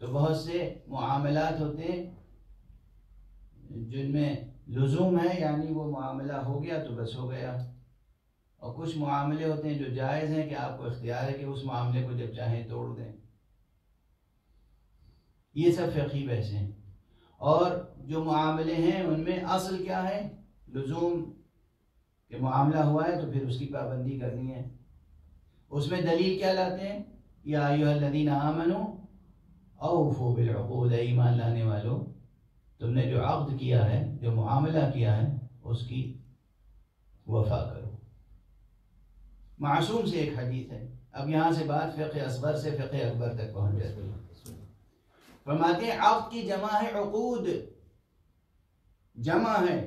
تو بہت سے معاملات ہوتے ہیں جن میں لزوم ہے، یعنی وہ معاملہ ہو گیا تو بس ہو گیا، اور کچھ معاملے ہوتے ہیں جو جائز ہیں کہ آپ کو اختیار ہے کہ اس معاملے کو جب چاہیں توڑ دیں۔ یہ سب فقہی بحث ہیں، اور جو معاملے ہیں ان میں اصل کیا ہے؟ لزوم، کہ معاملہ ہوا ہے تو پھر اس کی پابندی کرنی ہے۔ اس میں دلیل کیا لاتے ہیں؟ یا ایھا الذین آمنوا اوفوا بالعقود، ایمان لانے والو تم نے جو عقد کیا ہے، جو معاملہ کیا ہے، اس کی وفا کرو۔ معصوم سے ایک حدیث ہے، اب یہاں سے بات فقہ اصغر سے فقہ اکبر تک پہنچ جاتی ہے۔ فرماتے ہیں عقد کی جمع ہے عقود، جمع ہے،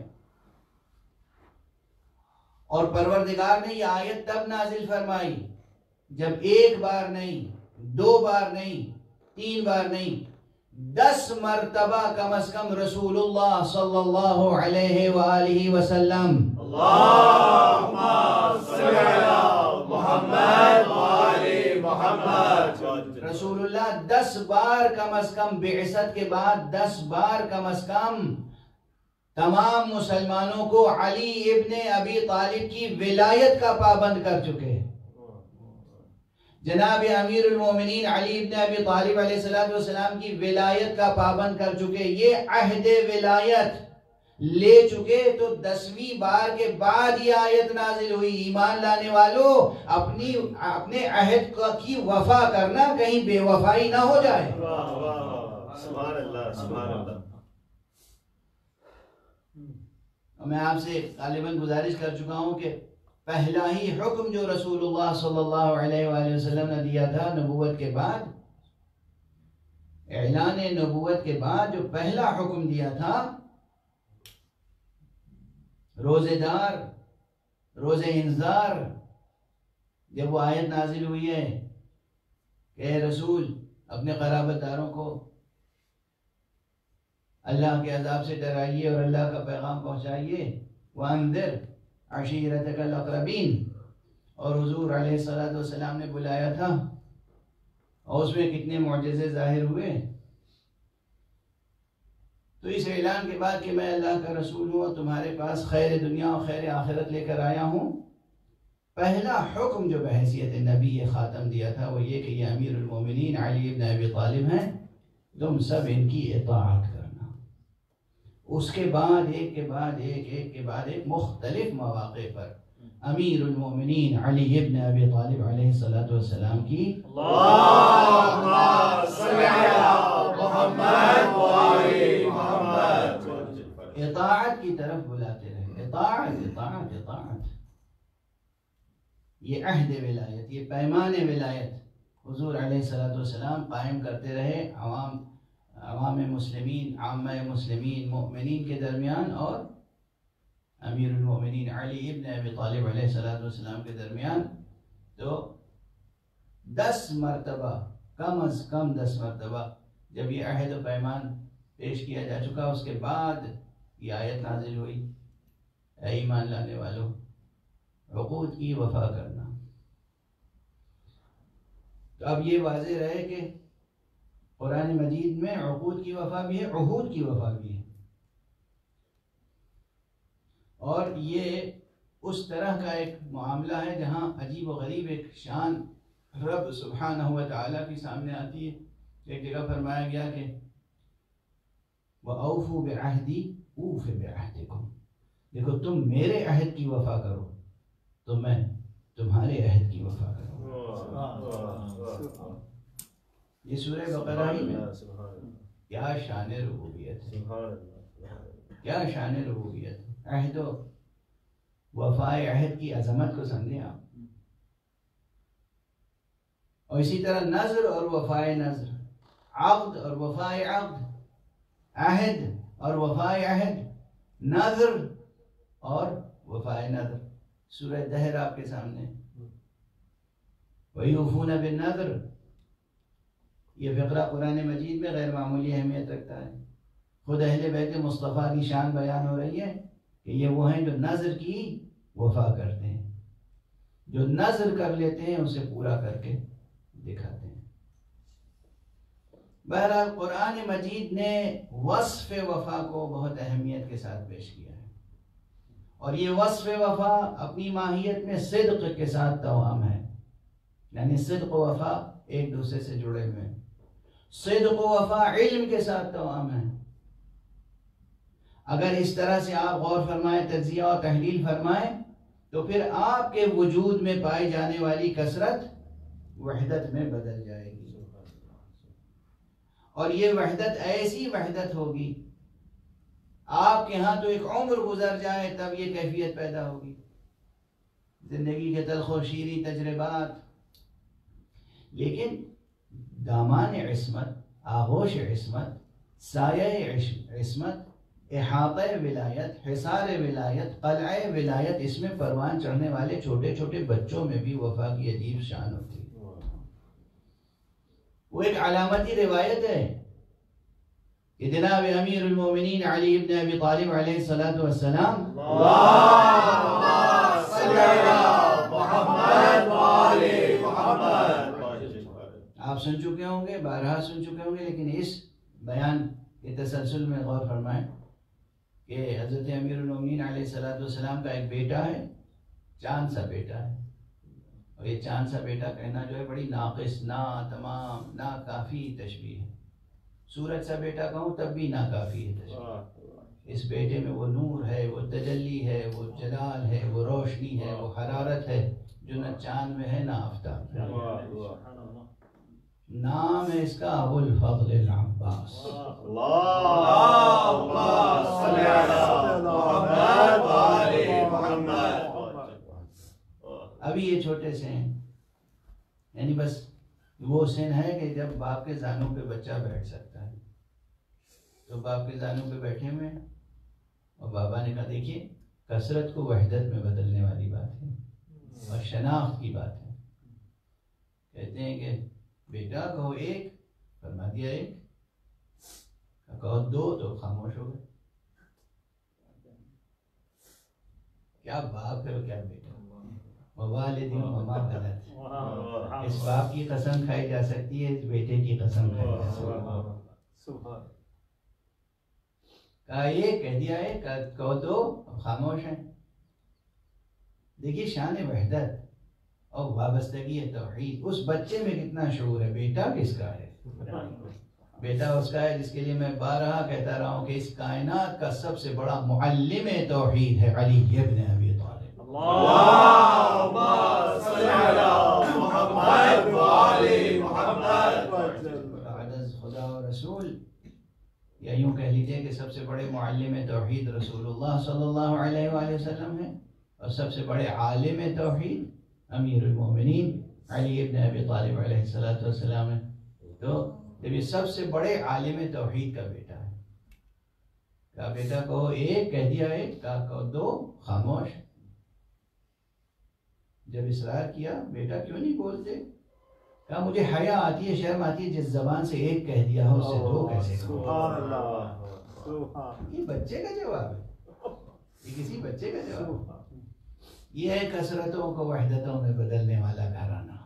اور پروردگار نے یہ آیت تب نازل فرمائی جب ایک بار نہیں، دو بار نہیں، تین بار نہیں، 10 مرتبہ کم از کم رسول اللہ صلی اللہ علیہ وآلہ وسلم اللہم صلی علی محمد وآلہ بعد 10 بار کم از کم، بعثت کے بعد 10 بار کم از کم تمام مسلمانوں کو علی ابن ابی طالب کی ولایت کا پابند کر چکے. جناب امیر المومنین علی ابن ابی طالب علیہ السلام کی ولایت کا پابند کر چکے. یہ عہد ولایت لے چکے تو 10ویں بار کے بعد یہ آیت نازل ہوئی، ایمان لانے والوں اپنے عہد کی وفا کرنا، کہیں بے وفائی نہ ہو جائے. سبحان اللہ سبحان اللہ. میں آپ سے غالباً گزارش کر چکا ہوں کہ پہلا ہی حکم جو رسول اللہ صلی اللہ علیہ وآلہ وسلم نے دیا تھا نبوت کے بعد، اعلان نبوت کے بعد جو پہلا حکم دیا تھا، روزے دار، روزے انذار، جب وہ آیت نازل ہوئی ہے کہ اے رسول اپنے قرابت داروں کو اللہ کے عذاب سے ڈرائیے اور اللہ کا پیغام پہنچائیے. وَأَنذِرْ عَشِيرَتَكَ الْأَقْرَبِينَ. اور حضور علیہ السلام نے بلایا تھا اور اس میں کتنے معجزے ظاہر ہوئے. تو اس اعلان کے بعد کہ میں اللہ کا رسول ہوں اور تمہارے پاس خیر دنیا اور خیر آخرت لے کر آیا ہوں، پہلا حکم جو بحیثیت نبی خاتم دیا تھا وہ یہ کہ یہ امیر المومنین علی ابن ابی طالب ہیں، تم سب ان کی اطاعت کرنا. اس کے بعد ایک کے بعد ایک مختلف مواقع پر امیر المومنین علی ابن ابی طالب علیہ السلام کی اللہم صلی علی محمد و آل محمد اطاعت کی طرف بلاتے رہے. اطاعت اطاعت اطاعت. یہ عہد ولایت، یہ پیمان ولایت حضور علیہ السلام قائم کرتے رہے عوام مسلمین، عامہ مسلمین، مؤمنین کے درمیان اور امیر المومنین علی ابن ابی طالب علیہ السلام کے درمیان. تو 10 مرتبہ، کم از کم 10 مرتبہ جب یہ عہد و پیمان پیش کیا جا چکا، اس کے بعد یہ آیت نازل ہوئی، اے ایمان لانے والوں عقود کی وفا کرنا. تو اب یہ واضح رہے کہ قرآن مجید میں عقود کی وفا بھی ہے، عہود کی وفا بھی ہے، اور یہ اس طرح کا ایک معاملہ ہے جہاں عجیب و غریب ایک شان رب سبحانہ و تعالیٰ کی سامنے آتی ہے. ایک جگہ فرمایا گیا کہ وَأَوْفُوا بِعَهْدِي أُوفِ بِعَهْدِكُمْ. دیکھو تم میرے عہد کی وفا کرو تو میں تمہارے عہد کی وفا کروں. یہ سورہ بقرہ ہی میں کیا شان ربوبیت ہے، کیا شان ربوبیت ہے. عہد و وفائے عہد کی عظمت کو سمجھیں آپ. اور اسی طرح نظر اور وفائے نظر، عقد اور وفائے عقد، عہد اور وفائے عہد، نظر اور وفائے نظر. سورہ دہر آپ کے سامنے. وَيُوفُونَ بِالنَّذْرِ. یہ فقرہ قرآن مجید میں غیر معمولی اہمیت رکھتا ہے. خود اہل بیت مصطفیٰ کی شان بیان ہو رہی ہے کہ یہ وہ ہیں جو نظر کی وفا کرتے ہیں، جو نظر کر لیتے ہیں اسے پورا کر کے دکھاتے ہیں. بہرحال قرآن مجید نے وصف وفا کو بہت اہمیت کے ساتھ پیش کیا ہے، اور یہ وصف وفا اپنی ماہیت میں صدق کے ساتھ توام ہے. یعنی صدق و وفا ایک دوسرے سے جڑے ہوئے ہیں. صدق و وفا علم کے ساتھ توام ہے. اگر اس طرح سے آپ غور فرمائیں، تجزیہ اور تحلیل فرمائیں، تو پھر آپ کے وجود میں پائی جانے والی کثرت وحدت میں بدل جائے گی. اور یہ وحدت ایسی وحدت ہوگی، آپ کے ہاں تو ایک عمر گزر جائے تب یہ کیفیت پیدا ہوگی. زندگی کے تلخ و شیریں تجربات، لیکن دامان عصمت، آغوش عصمت، سایہ عصمت، احاطہ ولایت، حصار ولایت، قلعہ ولایت، اس میں پروان چڑھنے والے چھوٹے چھوٹے بچوں میں بھی وفا کی عجیب شان ہوتی ہے. وہ ایک علامتی روایت ہے کہ جناب امیر المومنین علی ابن ابی طالب علیہ السلام اللہم صلی علی محمد و آل محمد. آپ سن چکے ہوں گے، بارہا سن چکے ہوں گے، لیکن اس بیان کے تسلسل میں غور فرمائیں کہ حضرت امیر المومنین علیہ السلام کا ایک بیٹا ہے، چاند سا بیٹا ہے، اور یہ چاند سا بیٹا کہنا جو ہے بڑی ناقص، نا تمام، نا کافی تشبیہ ہے۔ سورج سا بیٹا کہوں تب بھی نا کافی ہے تشبیہ۔ اس بیٹے میں وہ نور ہے، وہ تجلی ہے، وہ جلال ہے، وہ روشنی ہے، وہ حرارت ہے جو نہ چاند میں ہے نہ آفتاب میں۔ نام ہے اس کا ابو الفضل العباس۔ اللہم صلی علی محمد و آل محمد۔ ابھی یہ چھوٹے سے ہیں، یعنی بس وہ سن ہے کہ جب باپ کے زانوں پہ بچہ بیٹھ سکتا ہے، تو باپ کے زانوں پہ بیٹھے ہوئے ہیں، اور بابا نے کہا دیکھیے کثرت کو وحدت میں بدلنے والی بات ہے اور شناخت کی بات ہے۔ کہتے ہیں کہ بیٹا کہو ایک، فرما دیا ایک، کہو دو تو خاموش ہو گئے۔ کیا باپ ہے اور کیا بیٹا، ووالد وما ولد۔ اس باپ کی قسم کھائی جا سکتی ہے، اس بیٹے کی قسم کھائی جا سکتی ہے۔ کہا ایک، کہہ دیا ایک، کہو دو، اب خاموش ہیں۔ دیکھیے شان وحدت اور وابستگی توحید، اس بچے میں کتنا شعور ہے۔ بیٹا کس کا ہے؟ بیٹا اس کا ہے جس کے لیے میں بارہا کہتا رہا ہوں کہ اس کائنات کا سب سے بڑا معلم توحید ہے علی ابن ابی طالب۔ اللہم صلی علی محمد و آل محمد۔ بعد از خدا و رسول، یا یوں کہہ لیجئے کہ سب سے بڑے معلم توحید رسول اللہ صلی اللہ علیہ وآلہ وسلم ہیں، اور سب سے بڑے عالم توحید امیر المومنین علی ابن ابی طالب علیہ السلام ہے۔ تو جب یہ سب سے بڑے عالم توحید کا بیٹا ہے، کہا بیٹا کہو ایک، کہہ دیا ایک، کہا کہو دو، خاموش۔ جب اصرار کیا بیٹا کیوں نہیں بولتے، کہا مجھے حیا آتی ہے، شرم آتی ہے، جس زبان سے ایک کہہ دیا ہو اس سے دو کیسے کہوں۔ سبحان اللہ۔ یہ بچے کا جواب ہے، یہ کسی بچے کا جواب ہے۔ یہ ہے کثرتوں کو وحدتوں میں بدلنے والا گھرانہ،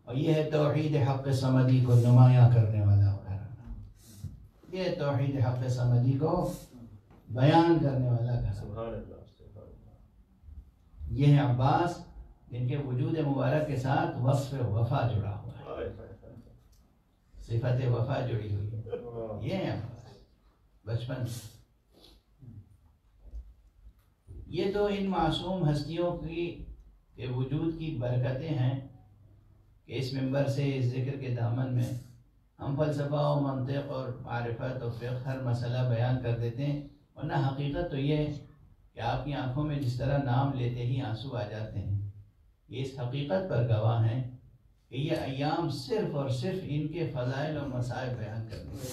اور یہ ہے توحید حق صمدی کو نمایاں کرنے والا گھرانہ، یہ ہے توحید حق صمدی کو بیان کرنے والا گھرانہ۔ یہ ہے عباس جن کے وجود مبارک کے ساتھ وصف وفا جڑا ہوا ہے، صفت وفا جڑی ہوئی ہے۔ یہ ہے عباس بچپن سے۔ یہ تو ان معصوم ہستیوں کی کے وجود کی برکتیں ہیں کہ اس منبر سے، اس ذکر کے دامن میں ہم فلسفہ و منطق اور معرفت و فقہ ہر مسئلہ بیان کر دیتے ہیں، ورنہ حقیقت تو یہ ہے کہ آپ کی آنکھوں میں جس طرح نام لیتے ہی آنسو آ جاتے ہیں، یہ اس حقیقت پر گواہ ہیں کہ یہ ایام صرف اور صرف ان کے فضائل اور مصائب بیان کرنے کے،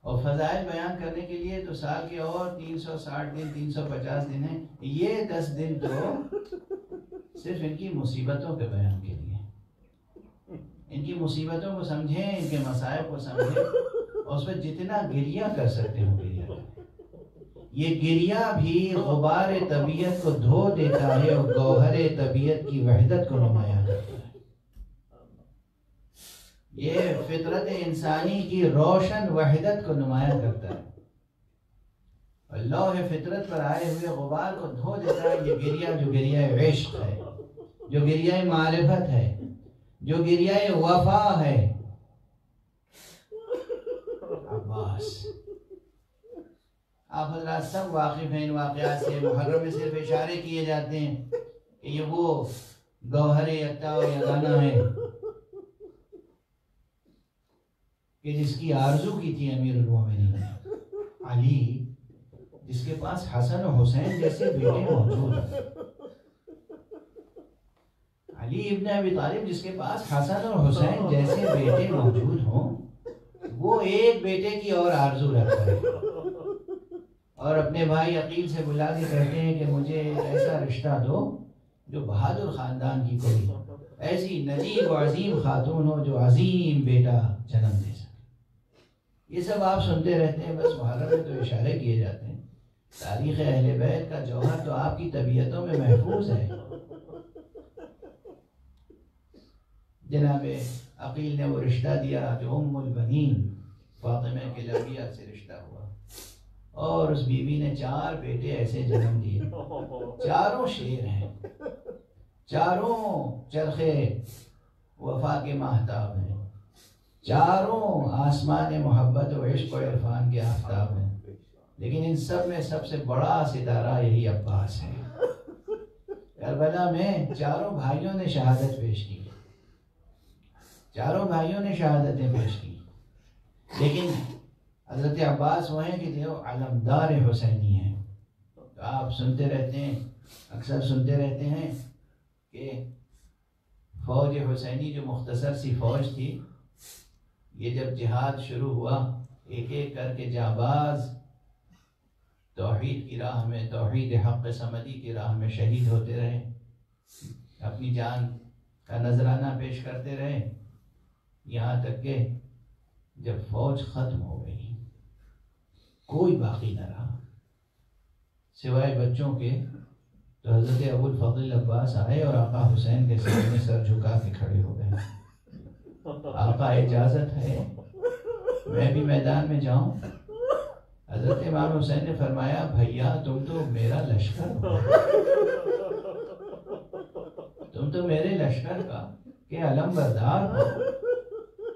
اور فضائل بیان کرنے کے لیے تو سال کے اور 360 دن 350 دن ہیں، یہ 10 دن تو صرف ان کی مصیبتوں کے بیان کے لیے۔ ان کی مصیبتوں کو سمجھیں، ان کے مصائب کو سمجھیں، اور اس پہ جتنا گریہ کر سکتے ہو گریہ کریں۔ یہ گریہ بھی غبار طبیعت کو دھو دیتا ہے اور گوہر طبیعت کی وحدت کو نمایاں کرتا ہے۔ یہ فطرت انسانی کی روشن وحدت کو نمایاں کرتا ہے، اور لوح فطرت پر آئے ہوئے غبار کو دھو دیتا ہے۔ یہ گریہ جو گریہ عشق ہے، جو گریہ معرفت ہے، جو گریہ وفا ہے۔ عباس، آپ حضرات سب واقف ہیں ان واقعات سے، محرم میں صرف اشارے کیے جاتے ہیں کہ یہ وہ گوہر یکتا و یگانہ ہے کہ جس کی آرزو کی تھی امیر المومنین علی، جس کے پاس حسن و حسین جیسے بیٹے موجود ہیں۔ علی ابن ابی طالب جس کے پاس حسن اور حسین جیسے بیٹے موجود ہوں، وہ ایک بیٹے کی اور آرزو رکھتا ہے، اور اپنے بھائی عقیل سے بلا کے کہتے ہیں کہ مجھے ایسا رشتہ دو جو بہادر خاندان کی کوئی ایسی نجیب و عظیم خاتون ہو جو عظیم بیٹا جنم دے سکے۔ یہ سب آپ سنتے رہتے ہیں، بس محرم میں تو اشارے کیے جاتے ہیں۔ تاریخ اہل بیت کا جوہر تو آپ کی طبیعتوں میں محفوظ ہے۔ جناب عقیل نے وہ رشتہ دیا جو ام البنین فاطمہ کے لبیہ سے رشتہ ہوا، اور اس بیوی نے 4 بیٹے ایسے جنم دیے، چاروں شیر ہیں، چاروں چرخے وفا کے ماہتاب ہیں، چاروں آسمان محبت و عشق و عرفان کے آفتاب ہیں، لیکن ان سب میں سب سے بڑا ستارہ یہی عباس ہے۔ کربلا میں چاروں بھائیوں نے شہادت پیش کی، چاروں بھائیوں نے شہادتیں پیش کی، لیکن حضرت عباس وہ ہیں کہ جو علمدار حسینی ہیں۔ تو آپ سنتے رہتے ہیں، اکثر سنتے رہتے ہیں کہ فوج حسینی جو مختصر سی فوج تھی، یہ جب جہاد شروع ہوا ایک ایک کر کے جانباز توحید کی راہ میں، توحید حق صمدی کی راہ میں شہید ہوتے رہے، اپنی جان کا نذرانہ پیش کرتے رہے، یہاں تک کہ جب فوج ختم ہو گئی کوئی باقی نہ رہا سوائے بچوں کے، تو حضرت ابو الفضل عباس آئے اور آقا حسین کے سامنے سر جھکا کے کھڑے ہو گئے۔ آقا اجازت ہے میں بھی میدان میں جاؤں؟ حضرت امام حسین نے فرمایا بھیا تم تو میرا لشکر ہو، تم تو میرے لشکر کا کہ علم بردار ہو۔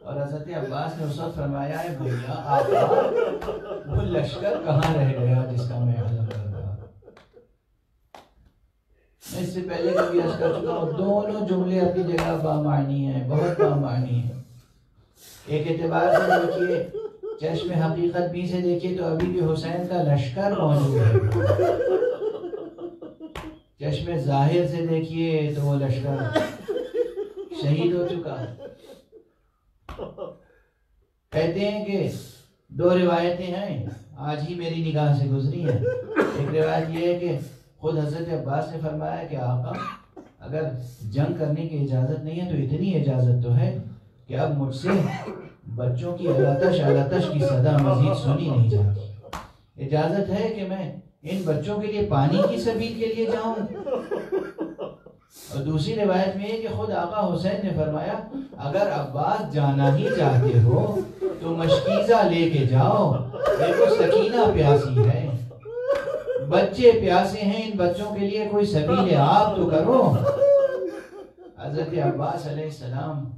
اور حضرت عباس نے اس وقت فرمایا ہے بھیا آقا وہ لشکر کہاں رہ گیا جس کا میں علم بردار ہوں۔ میں اس سے پہلے کبھی عرض کر چکا ہوں، دونوں جملے اپنی جگہ بامعنی ہیں، بہت بامعنی ہیں۔ ایک اعتبار سے دیکھیے، چشم حقیقت بھی سے دیکھیے تو ابھی بھی حسین کا لشکر موجود ہے، چشم ظاہر سے دیکھیے تو وہ لشکر شہید ہو چکا ہے۔ کہتے ہیں کہ 2 روایتیں ہیں آج ہی میری نگاہ سے گزری ہیں۔ ایک روایت یہ ہے کہ خود حضرت عباس نے فرمایا کہ آقا اگر جنگ کرنے کی اجازت نہیں ہے تو اتنی اجازت تو ہے کہ اب مجھ سے بچوں کی علتش کی صدا مزید سنی نہیں جاتی، اجازت ہے کہ میں ان بچوں کے لیے پانی کی سبیل کے لیے جاؤں۔ اور دوسری روایت میں ہے کہ خود آقا حسین نے فرمایا اگر عباس جانا ہی چاہتے ہو تو مشکیزہ لے کے جاؤ، دیکھو سکینہ پیاسی ہے، بچے پیاسے ہیں، ان بچوں کے لیے کوئی سبیل آپ تو کرو۔ حضرت عباس علیہ السلام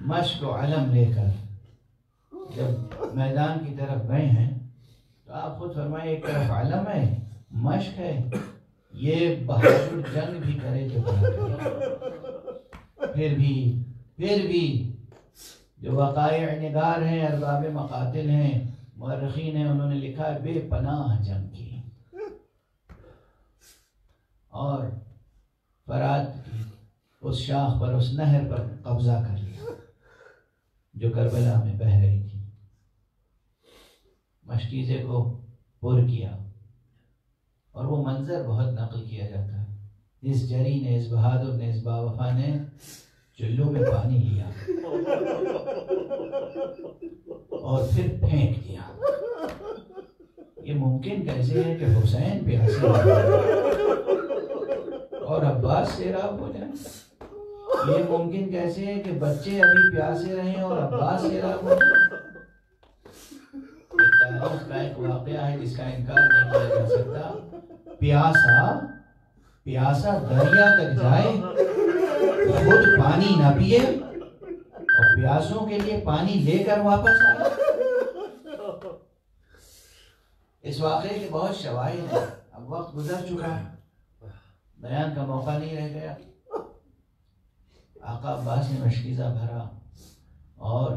مشق و علم لے کر جب میدان کی طرف گئے ہیں تو آپ خود فرمائے ایک طرف علم ہے، مشق ہے، یہ بہادر جنگ بھی کرے تو کیا کرے۔ پھر بھی جو وقائع نگار ہیں، ارباب مقاتل ہیں، مورخین ہیں، انہوں نے لکھا ہے بے پناہ جنگ کی اور فرات کی اس شاخ پر، اس نہر پر قبضہ کر لیا جو کربلا میں بہہ رہی تھی، مشکیزے کو پر کیا۔ اور وہ منظر بہت نقل کیا جاتا ہے، اس جری نے، اس بہادر نے، اس باوفا نے چلوں میں پانی لیا اور پھر پھینک دیا۔ یہ ممکن کیسے ہے کہ حسین پیاسے اور عباس سیراب ہو جائیں؟ یہ ممکن کیسے ہے کہ بچے ابھی پیاسے رہیں اور عباس سیراب ہو جائیں؟ تاریخ کا ایک واقعہ ہے جس کا انکار نہیں کیا جا سکتا۔ پیاسا دریا تک جائے، خود پانی نہ پیے اور پیاسوں کے لیے پانی لے کر واپس آئے۔ اس واقعے کے بہت شواہد ہیں، اب وقت گزر چکا ہے، بیان کا موقع نہیں رہ گیا۔ آقا عباس نے مشکیزہ بھرا اور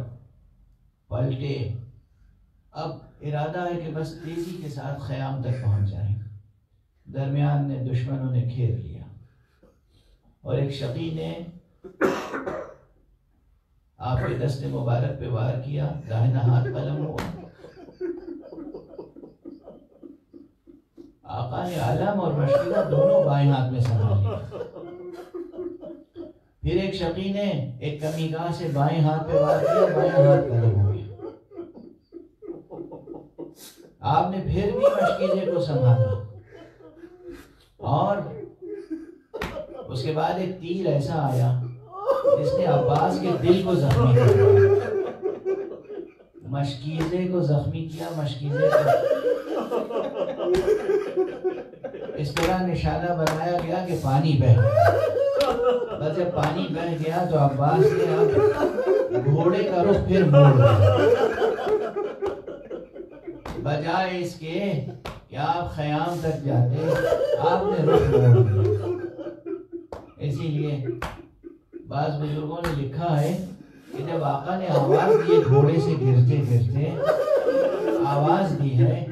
پلٹے، اب ارادہ ہے کہ بس تیزی کے ساتھ خیام تک پہنچ جائیں۔ درمیان میں دشمنوں نے گھیر لیا اور ایک شقی نے آپ کے دست مبارک پہ وار کیا، داہنا ہاتھ قلم ہوا۔ آقا نے علم اور مشکیزہ دونوں بائیں ہاتھ میں سنبھال لیا۔ پھر ایک شقی نے ایک کمی گاہ سے بائیں ہاتھ پہ وار کیا، بائیں ہاتھ قلم ہو گیا۔ آپ نے پھر بھی مشکیزے کو سنبھالا اور اس کے بعد ایک تیر ایسا آیا اس نے عباس کے دل کو زخمی کیا، مشکیزے کو زخمی کیا، مشکیزے کو اس طرح نشانہ بنایا گیا کہ پانی بہہ گیا۔ بس جب پانی بہہ گیا تو عباس نے اب گھوڑے کا رخ پھر موڑ دیا، بجائے اس کے کہ آپ خیام تک جاتے آپ نے رخ موڑ دیا۔ اسی لیے بعض بزرگوں نے لکھا ہے کہ جب آقا نے آواز دی گھوڑے سے گرتے گرتے آواز دی ہے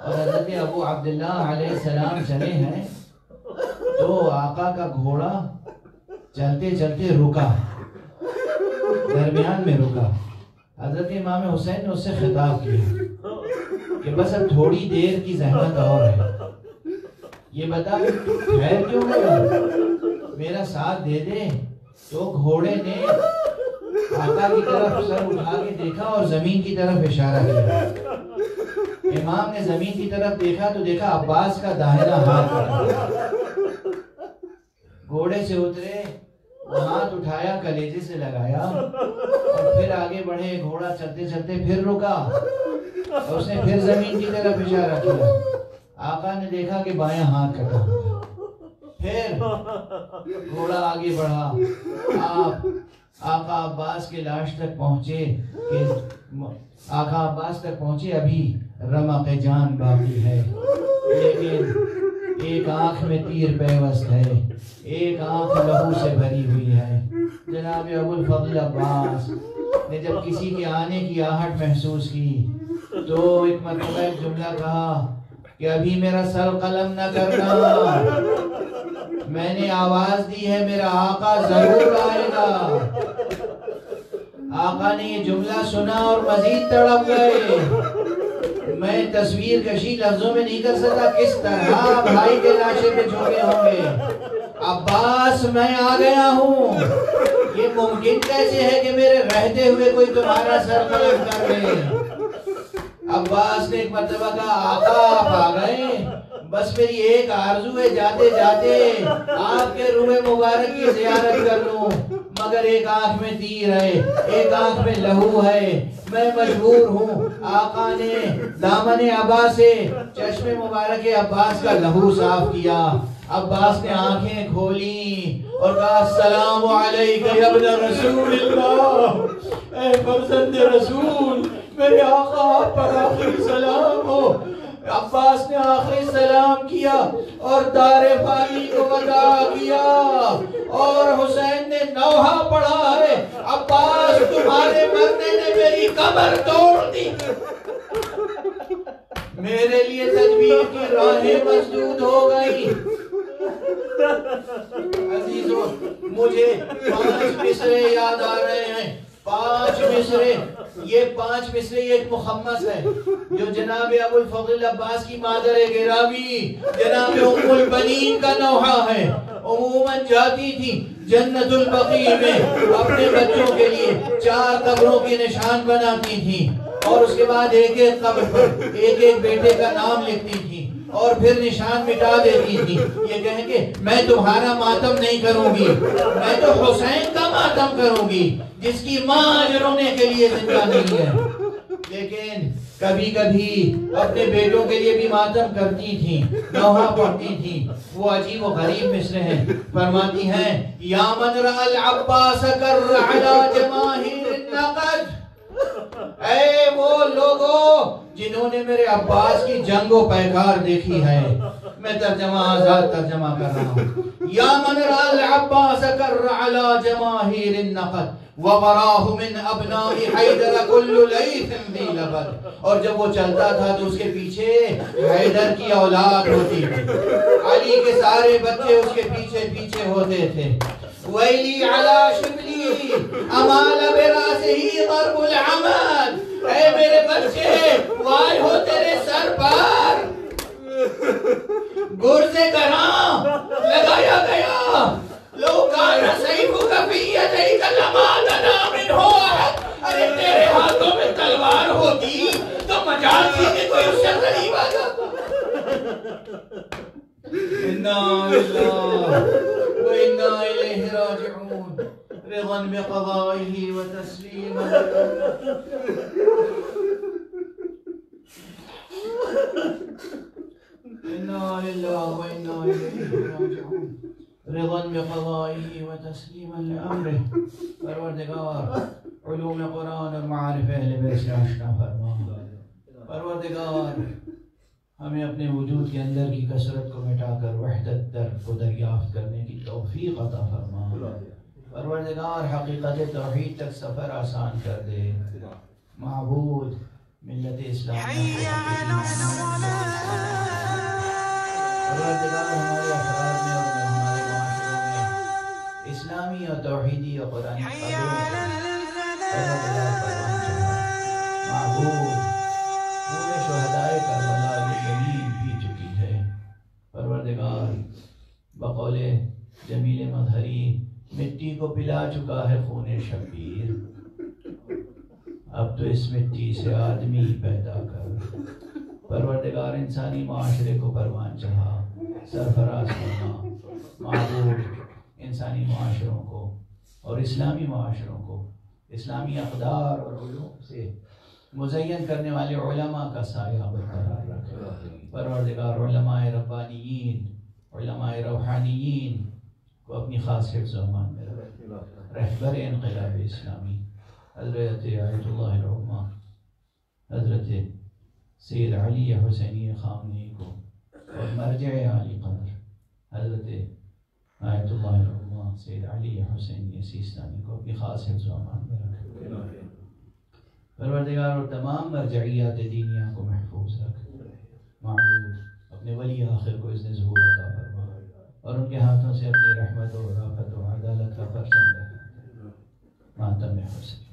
اور حضرت ابو عبداللہ علیہ السلام چلے ہیں تو آقا کا گھوڑا چلتے چلتے رکا، درمیان میں رکا۔ حضرت امام حسین نے اس سے خطاب کیا کہ بس اب تھوڑی دیر کی زحمت اور ہے، یہ بتا خیر کیوں گیا، میرا ساتھ دے دے۔ تو گھوڑے نے آقا کی طرف سر اٹھا کے دیکھا اور زمین کی طرف اشارہ کیا۔ امام نے زمین کی طرف دیکھا تو دیکھا عباس کا داہنا ہاتھ، گھوڑے سے اترے، ہاتھ اٹھایا کلیجے سے لگایا اور پھر آگے بڑھے، گھوڑا چلتے چلتے پھر رکا اور اس نے پھر زمین کی طرف اشارہ کیا۔ آقا نے دیکھا کہ بایاں ہاتھ کٹا ہوا، پھر گھوڑا آگے بڑھا، آقا عباس کے لاش تک پہنچے کہ آقا عباس تک پہنچے، ابھی رمق جان باقی ہے، لیکن ایک آنکھ میں تیر پیوست ہے، ایک آنکھ لہو سے بھری ہوئی ہے۔ جناب ابو الفضل عباس نے جب کسی کے آنے کی آہٹ محسوس کی تو ایک مرتبہ ایک جملہ کہا کہ ابھی میرا سر قلم نہ کرنا، میں نے آواز دی ہے میرا آقا ضرور آئے گا۔ آقا نے یہ جملہ سنا اور مزید تڑپ گئے۔ میں تصویر کشی لفظوں میں نہیں کر سکتا کس طرح بھائی کے لاشے پہ جھوکے ہوں گے۔ عباس میں آ گیا ہوں، یہ ممکن کیسے ہے کہ میرے رہتے ہوئے کوئی تمہارا سر قلم کر لے۔ عباس نے ایک مرتبہ کہا آقا آپ آ گئے، بس میری ایک آرزو ہے جاتے جاتے آپ کے روح مبارک کی زیارت کر لوں، مگر ایک آنکھ میں تیر ہے، ایک آنکھ میں لہو ہے، میں مجبور ہوں۔ آقا نے دامن عباس سے چشم مبارک عباس کا لہو صاف کیا۔ عباس نے آنکھیں کھولی اور کہا السلام علیکہ یا ابن رسول اللہ، اے فرزند رسول، میرے آقا آپ پر آخری سلام ہو۔ عباس نے آخری سلام کیا اور دار فانی کو وداع کیا اور حسین نے نوحہ پڑھا ہے عباس تمہارے مرنے نے میری قبر توڑ دی، میرے لیے تدبیر کی راہیں مسدود ہو گئی۔ عزیزو مجھے 5 مصرے یاد آ رہے ہیں، 5 مصرے، یہ 5 مصرے ایک مخمس ہے جو جناب ابو الفضل عباس کی مادر گرامی جناب ام البنین کا نوحہ ہے۔ عموماً جاتی تھی جنت البقیع میں اپنے بچوں کے لیے 4 قبروں کے نشان بناتی تھی اور اس کے بعد ایک ایک قبر پر ایک ایک بیٹے کا نام لکھتی تھی اور پھر نشان مٹا دیتی تھی، یہ کہیں کہ میں تمہارا ماتم نہیں کروں گی، میں تو حسین کا ماتم کروں گی جس کی ماں آج رونے کے لیے زندہ نہیں ہے۔ لیکن کبھی کبھی اپنے بیٹوں کے لیے بھی ماتم کرتی تھی، نوحہ پڑھتی تھی۔ وہ عجیب و غریب مصرے ہیں، فرماتی ہیں یا من رأى العباس کر علی جماہیر النقد، اے وہ لوگوں جنہوں نے میرے عباس کی جنگ و پیکار دیکھی ہے۔ میں ترجمہ آزاد ترجمہ کر رہا ہوں۔ یا من رأى العباس کر علی جماہیر النقد وَبَرَاهُ مِنْ أَبْنَاءِ حَيْدَرَ كُلُّ لَيْثٍ ذِي لَبَدٍ، اور جب وہ چلتا تھا تو اس کے پیچھے حیدر کی اولاد ہوتی تھی، علی کے سارے بچے اس کے پیچھے پیچھے ہوتے تھے۔ وَيْلِي عَلَى شِبْلِي أَمَالَ بِرَاسِهِ ضَرْبُ الْعَمَدِ، اے میرے بچے وائے ہو تیرے سر پر گرز گراں لگایا گیا، لو کان سیفک فی یدیک لما دنا منہ احد، ارے تیرے ہاتھوں میں تلوار ہوتی تو مجال تھی کہ کوئی اس سے قریب آ جاتا۔ انا للہ و انا الیہ راجعون۔ رضا بقضائه وتسليما إنا لله وإنا إليه راجعون رضا بقضائه وتسليما لأمره پروردگار علوم قرآن اور معارف اہل بیت سے آشنا فرما پروردگار ہمیں اپنے وجود کے اندر کی کثرت کو مٹا کر وحدت در کو دریافت کرنے کی توفیق عطا فرما پروردگار حقیقت توحید تک سفر آسان کر دے معبود ملت اسلامیہ پروردگار ہمارے افراد میں اور ہمارے معاشروں میں اسلامی اور توحیدی اور قرآنی معبود پورے شہدائے کربلا کی زمین پی چکی ہے پروردگار بقول جمیل مظہری مٹی کو پلا چکا ہے خون شبیر اب تو اس مٹی سے آدمی پیدا کر پروردگار انسانی معاشرے کو پروان چڑھا سرفراز کرنا معبود انسانی معاشروں کو اور اسلامی معاشروں کو اسلامی اقدار اور علوم سے مزین کرنے والے علماء کا سایہ برقرار رکھے پروردگار علماء ربانیین علماء روحانیین کو اپنی خاص حفظ و امان میں رکھے رہبر انقلاب اسلامی حضرت آیت اللہ العظمیٰ حضرت سید علی حسینی خامنہی کو اور مرجع عالی قدر حضرت آیت اللہ العظمیٰ سید علی حسینی سیستانی کو اپنی خاص حفظ و امان میں رکھے پروردگار اور تمام مرجعیات دینیہ کو محفوظ رکھ معبود اپنے ولی آخر کو اس نے ظہور عطا فرما اور ان کے ہاتھوں سے اپنی رحمت و رافت و عدالت کا پرچم لہراتے ماتم حسین